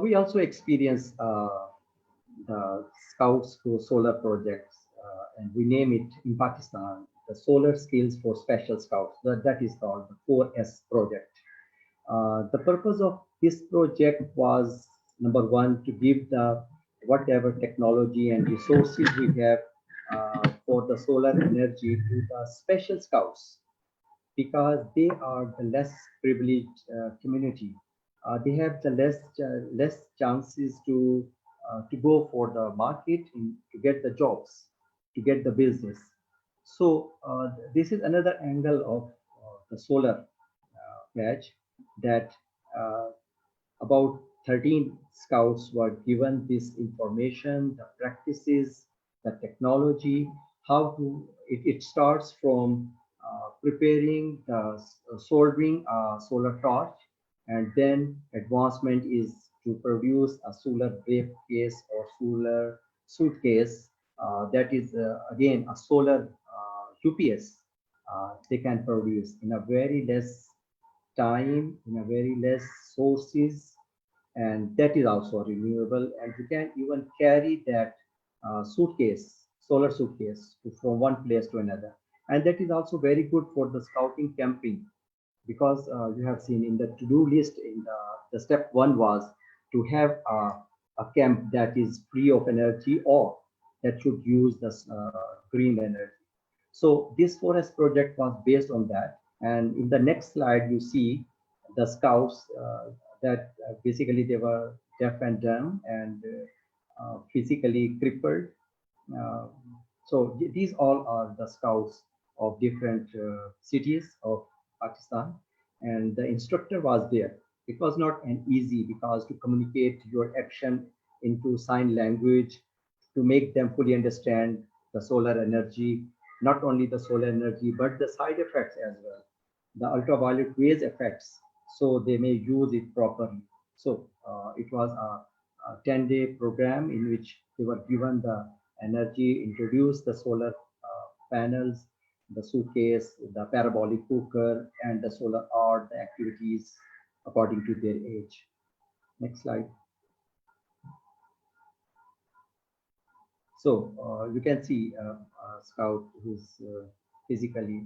We also experience the Scouts for Solar projects, and we name it in Pakistan the Solar Skills for Special Scouts. That is called the 4S project. The purpose of this project was, number one, to give the whatever technology and resources we have for the solar energy to the special scouts, because they are the less privileged community. They have the less chances to go for the market to get the jobs, to get the business. So this is another angle of the solar badge, that about 13 scouts were given this information, the practices, the technology, how to it starts from preparing the soldering a solar torch, and then advancement is to produce a solar briefcase or solar suitcase. That is again a solar UPS. They can produce in a very less time, in a very less sources, and that is also renewable. And you can even carry that suitcase, solar suitcase, from one place to another. And that is also very good for the scouting camping, because you have seen in the to-do list, in the step one was to have a camp that is free of energy or that should use the green energy. So this forest project was based on that. And in the next slide, you see the scouts that basically they were deaf and dumb and physically crippled. Uh, so these all are the scouts of different cities of Pakistan, and the instructor was there. It was not an easy, because to communicate your action into sign language, to make them fully understand the solar energy, not only the solar energy, but the side effects as well, the ultraviolet rays effects, so they may use it properly. So it was a 10-day program in which they were given the energy, introduced the solar panels, the suitcase, the parabolic cooker, and the solar art, the activities according to their age. Next slide. So you can see a scout who's physically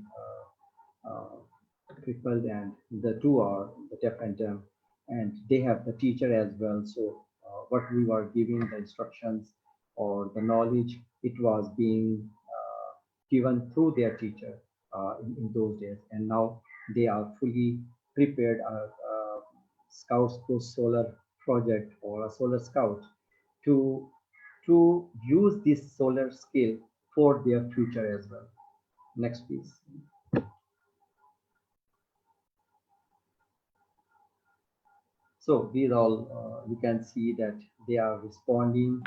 crippled, and the two are the deaf and dumb, and they have the teacher as well. So what we were giving the instructions or the knowledge, it was being given through their teacher in those days, and now they are fully prepared. Scouts Post Solar project or a solar scout to use this solar skill for their future as well. Next, please. So these all you can see that they are responding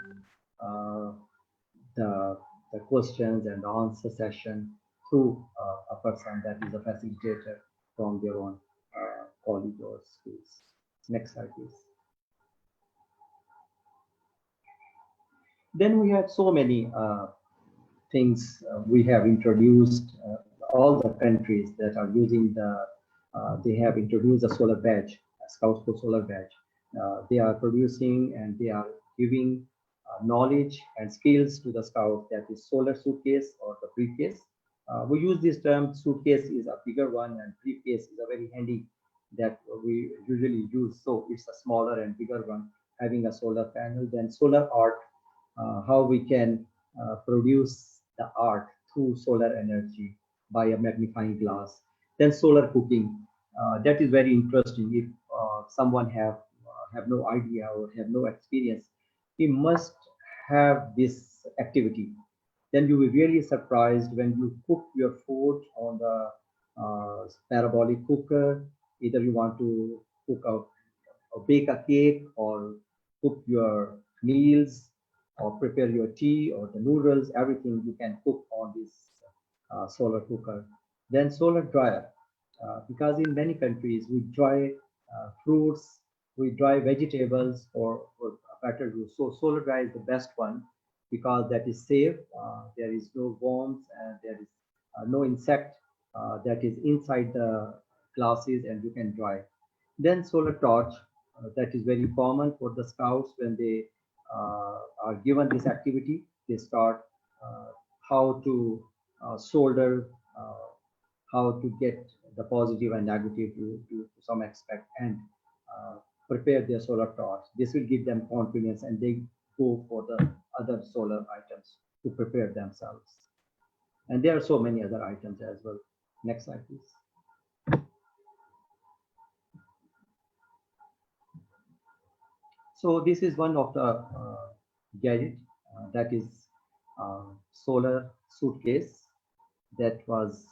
the questions and the answer session through a person that is a facilitator from their own college or schools. Next slide, please. Then we have so many things we have introduced. All the countries that are using they have introduced a solar badge, a Scouts for Solar badge. They are producing and they are giving knowledge and skills to the scout, that is solar suitcase or the briefcase. We use this term, suitcase is a bigger one and briefcase is a very handy that we usually use. So it's a smaller and bigger one having a solar panel. Then solar art, how we can produce the art through solar energy by a magnifying glass. Then solar cooking, that is very interesting. If someone have no idea or have no experience, he must have this activity. Then you will be really surprised when you cook your food on the parabolic cooker. Either you want to cook or bake a cake or cook your meals or prepare your tea or the noodles, everything you can cook on this solar cooker. Then solar dryer, because in many countries we dry fruits, we dry vegetables for better use. So solar dryer is the best one because that is safe. There is no worms and there is no insect that is inside the glasses, and you can dry. Then solar torch, that is very common for the scouts when they are given this activity. They start how to solder, how to get the positive and negative to some aspect, and prepare their solar torch. This will give them confidence and they go for the other solar items to prepare themselves. And there are so many other items as well. Next slide, please. So this is one of the gadget that is solar suitcase that was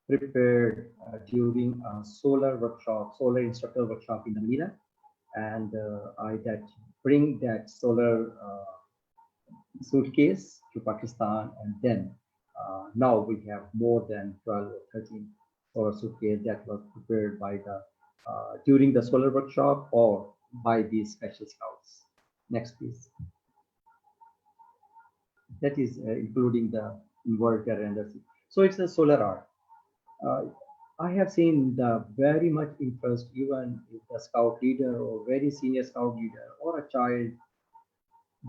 prepared during a solar workshop, solar instructor workshop in Manila, and I bring that solar suitcase to Pakistan, and then now we have more than 12 or 13 solar suitcase that was prepared by the during the solar workshop or by these special scouts. Next, please. That is including the inverter and the, so it's a solar art. I have seen the very much interest, even if the scout leader or very senior scout leader or a child,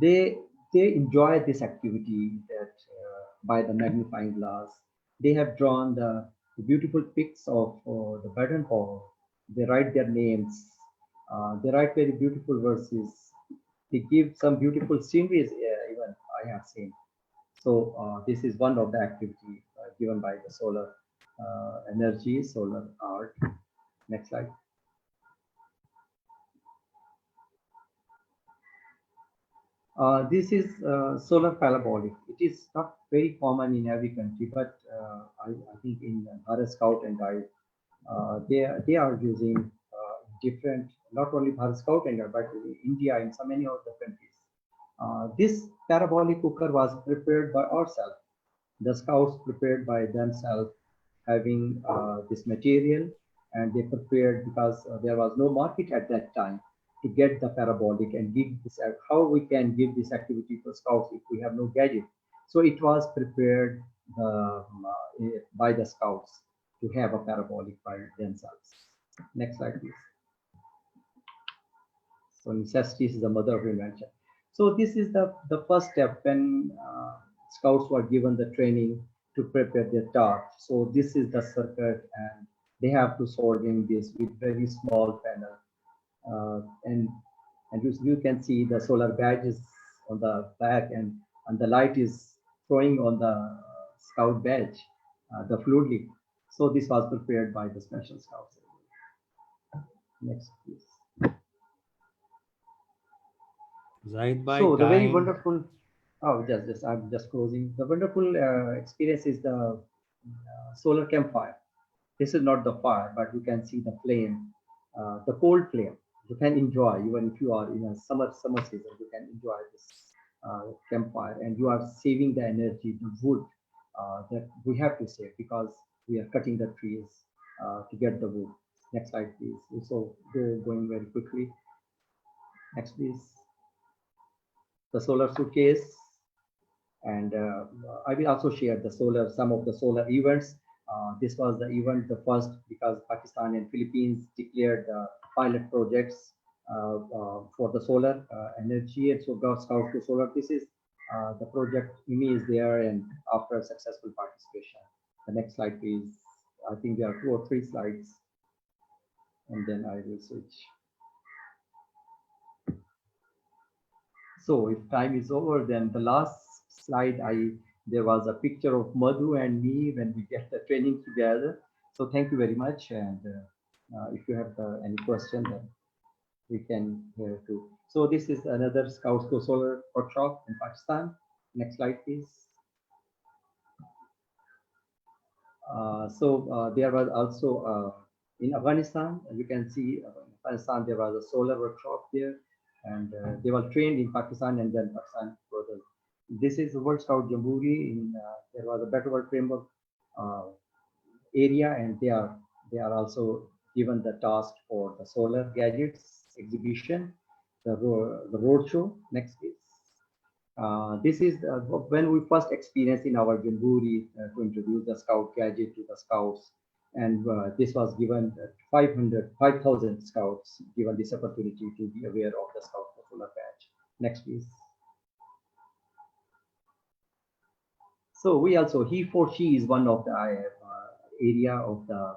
they enjoy this activity that by the magnifying glass they have drawn the beautiful pics of the button hole. They write their names. They write very beautiful verses. They give some beautiful sceneries. Even I have seen. So this is one of the activity given by the solar energy, solar art. Next slide. This is solar parabolic. It is not very common in every country, but I think in Bharat Scout and Guide, they are using different, not only Bharat Scout and Guide, but in India and so many other countries. This parabolic cooker was prepared by ourselves. The scouts prepared by themselves, having this material, and they prepared because there was no market at that time to get the parabolic and give this. How we can give this activity to scouts if we have no gadget? So it was prepared by the scouts to have a parabolic by themselves. Next slide, please. So necessity is the mother of invention. So this is the first step when scouts were given the training to prepare their torch. So this is the circuit, and they have to soldering this with very small panel. And you can see the solar badges on the back, and the light is throwing on the scout badge, the fluid leak. So this was prepared by the special scouts. Next, please. Right by So the very time. wonderful. Oh, just I'm just closing. The wonderful experience is the solar campfire. This is not the fire, but you can see the flame, the cold flame. You can enjoy even if you are in a summer season. You can enjoy this campfire, and you are saving the energy, the wood that we have to save because we are cutting the trees to get the wood. Next slide, please. So going very quickly. Next, please. The solar suitcase, and I will also share the some of the solar events. This was the event, the first, because Pakistan and Philippines declared pilot projects for the solar energy, and so got Scout to Solar. This is the project IMI is there, and after successful participation. The next slide, please. I think there are 2 or 3 slides, and then I will switch. So if time is over, then the last slide, there was a picture of Madhu and me when we get the training together. So thank you very much. And if you have any question, then we can hear too. So this is another Scouts Go Solar workshop in Pakistan. Next slide, please. There was also in Afghanistan, you can see in Afghanistan, there was a solar workshop there, and they were trained in Pakistan, and then Pakistan further. This is the World Scout Jamboree. There was a Better World Framework area, and they are also given the task for the solar gadgets exhibition, the road show. Next, please. This is when we first experienced in our Jamboree to introduce the Scout gadget to the Scouts, and this was given 5,000 Scouts given this opportunity to be aware of the Scout for Solar badge. Next, please. So we also, he for she is one of the area of the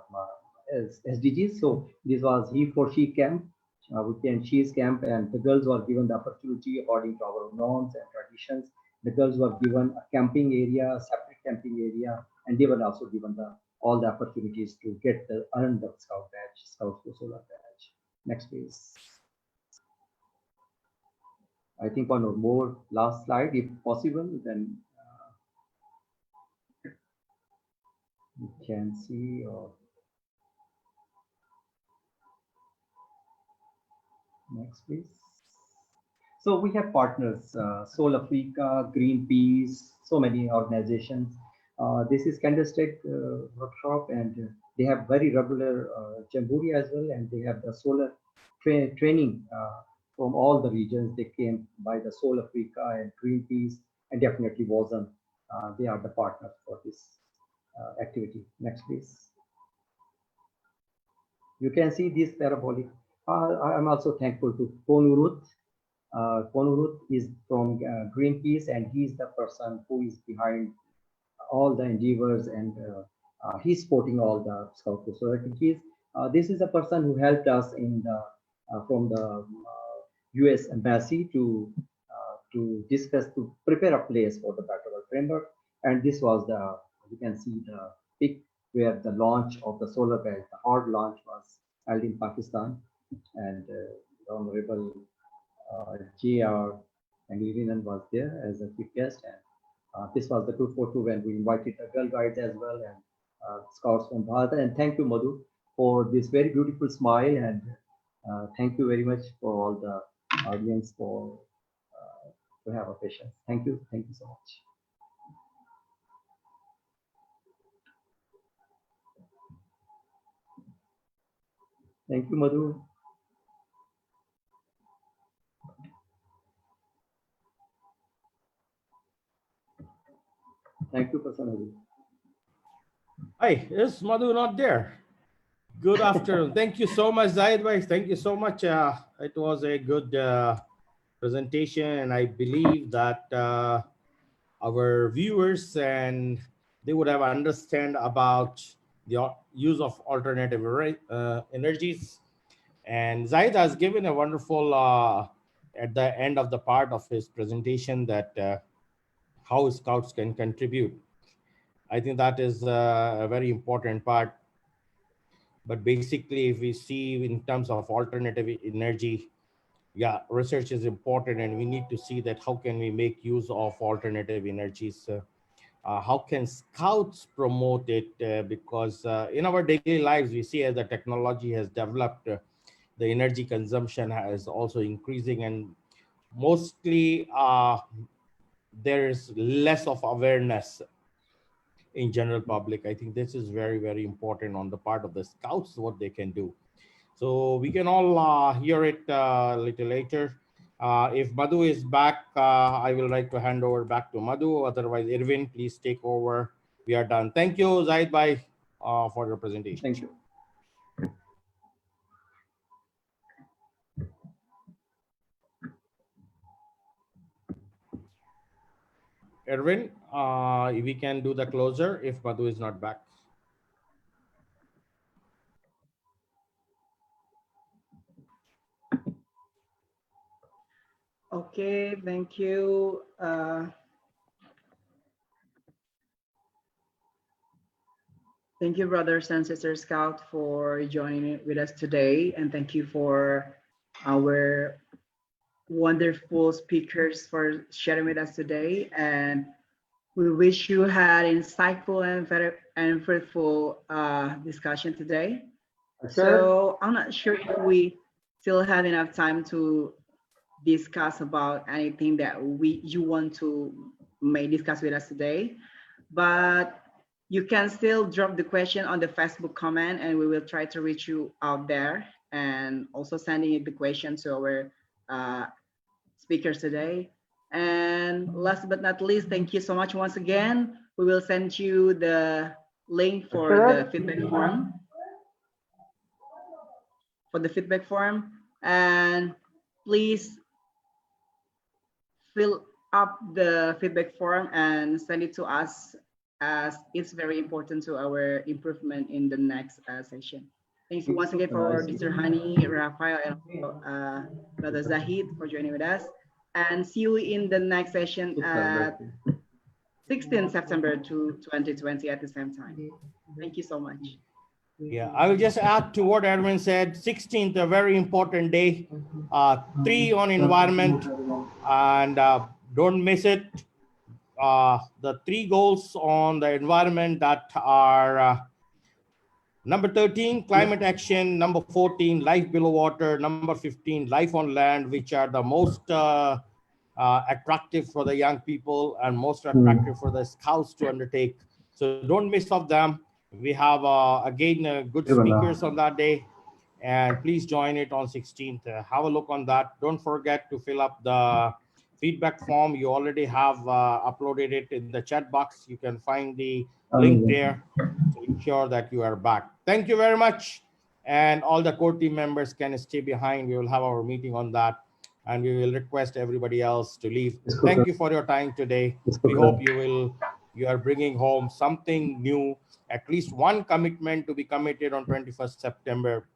SDGs. So this was he for she camp. We can she's camp, and the girls were given the opportunity according to our norms and traditions. The girls were given a camping area, separate camping area, and they were also given all the opportunities to get earn the Scout badge, Scout for Solar badge. Next, please. I think one or more last slide, if possible, then you can see. Next, please. So we have partners, Soul Africa, Greenpeace, so many organizations. This is candlestick workshop, and they have very regular jamboree as well, and they have the solar training from all the regions. They came by the Soul Africa and Greenpeace, and definitely WASM. They are the partners for this activity. Next, please. You can see this parabolic. I'm also thankful to Konurut. Konurut is from Greenpeace, and he's the person who is behind all the endeavors, and he's supporting all the Scout activities. This is a person who helped us in the from the U.S. Embassy to discuss, to prepare a place for the Battle framework. And this was the, you can see the pic where the launch of the solar belt, the hard launch, was held in Pakistan, and the Honorable J.R. Anglirinan was there as a chief guest, and this was the 242 when we invited the Girl Guides as well, and Scouts from Bharat. And thank you, Madhu, for this very beautiful smile, and thank you very much for all the audience for to have a patience. Thank you so much. Thank you, Madhu. Thank you, Prasanna. Hi, is Madhu not there? Good afternoon. Thank you so much, Zaid bhai. Thank you so much. It was a good presentation, and I believe that our viewers, and they would have understand about the use of alternative energies. And Zaid has given a wonderful at the end of the part of his presentation that how Scouts can contribute. I think that is a very important part. But basically, if we see in terms of alternative energy, yeah, research is important, and we need to see that how can we make use of alternative energies. How can Scouts promote it? Because in our daily lives, we see as the technology has developed, the energy consumption is also increasing, and mostly there is less of awareness in general public. I think this is very, very important on the part of the Scouts, what they can do. So we can all hear it a little later. If Madhu is back, I will like to hand over back to Madhu. Otherwise, Irvin, please take over. We are done. Thank you, Zaid bhai, for your presentation. Thank you. Irvin, we can do the closer if Madhu is not back. Okay, thank you. Thank you, brothers and sisters Scout, for joining with us today. And thank you for our wonderful speakers for sharing with us today. And we wish you had insightful and fruitful discussion today. So I'm not sure if we still have enough time to discuss about anything that you want to may discuss with us today, but you can still drop the question on the Facebook comment, and we will try to reach you out there, and also sending the question to our speakers today. And last but not least, thank you so much once again. We will send you the link for the feedback form. And please fill up the feedback form and send it to us, as it's very important to our improvement in the next session. Thank you once again for Mr. Hani, Rafael, and Brother Zahid for joining with us. And see you in the next session at 16 September 2020 at the same time. Thank you so much. Yeah, I will just add to what Edwin said. 16th, a very important day. 3 on environment, and don't miss it. The 3 goals on the environment that are number 13, climate action; number 14, life below water; number 15, life on land, which are the most attractive for the young people and most attractive for the Scouts to undertake. So don't miss of them. We have again good speakers on that day, and please join it on 16th. Have a look on that. Don't forget to fill up the feedback form. You already have uploaded it in the chat box. You can find the link there to ensure that you are back. Thank you very much. And all the core team members can stay behind. We will have our meeting on that, and we will request everybody else to leave. Thank you for your time today. We hope you are bringing home something new, at least one commitment to be committed on 21st September.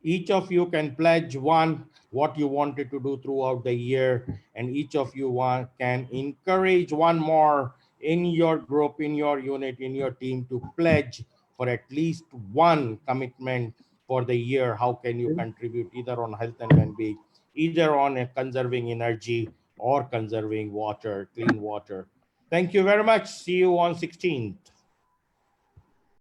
Each of you can pledge one what you wanted to do throughout the year, and each of you can encourage one more in your group, in your unit, in your team to pledge for at least one commitment for the year. How can you contribute either on health and well-being, either on conserving energy or conserving water, clean water? Thank you very much. See you on 16th.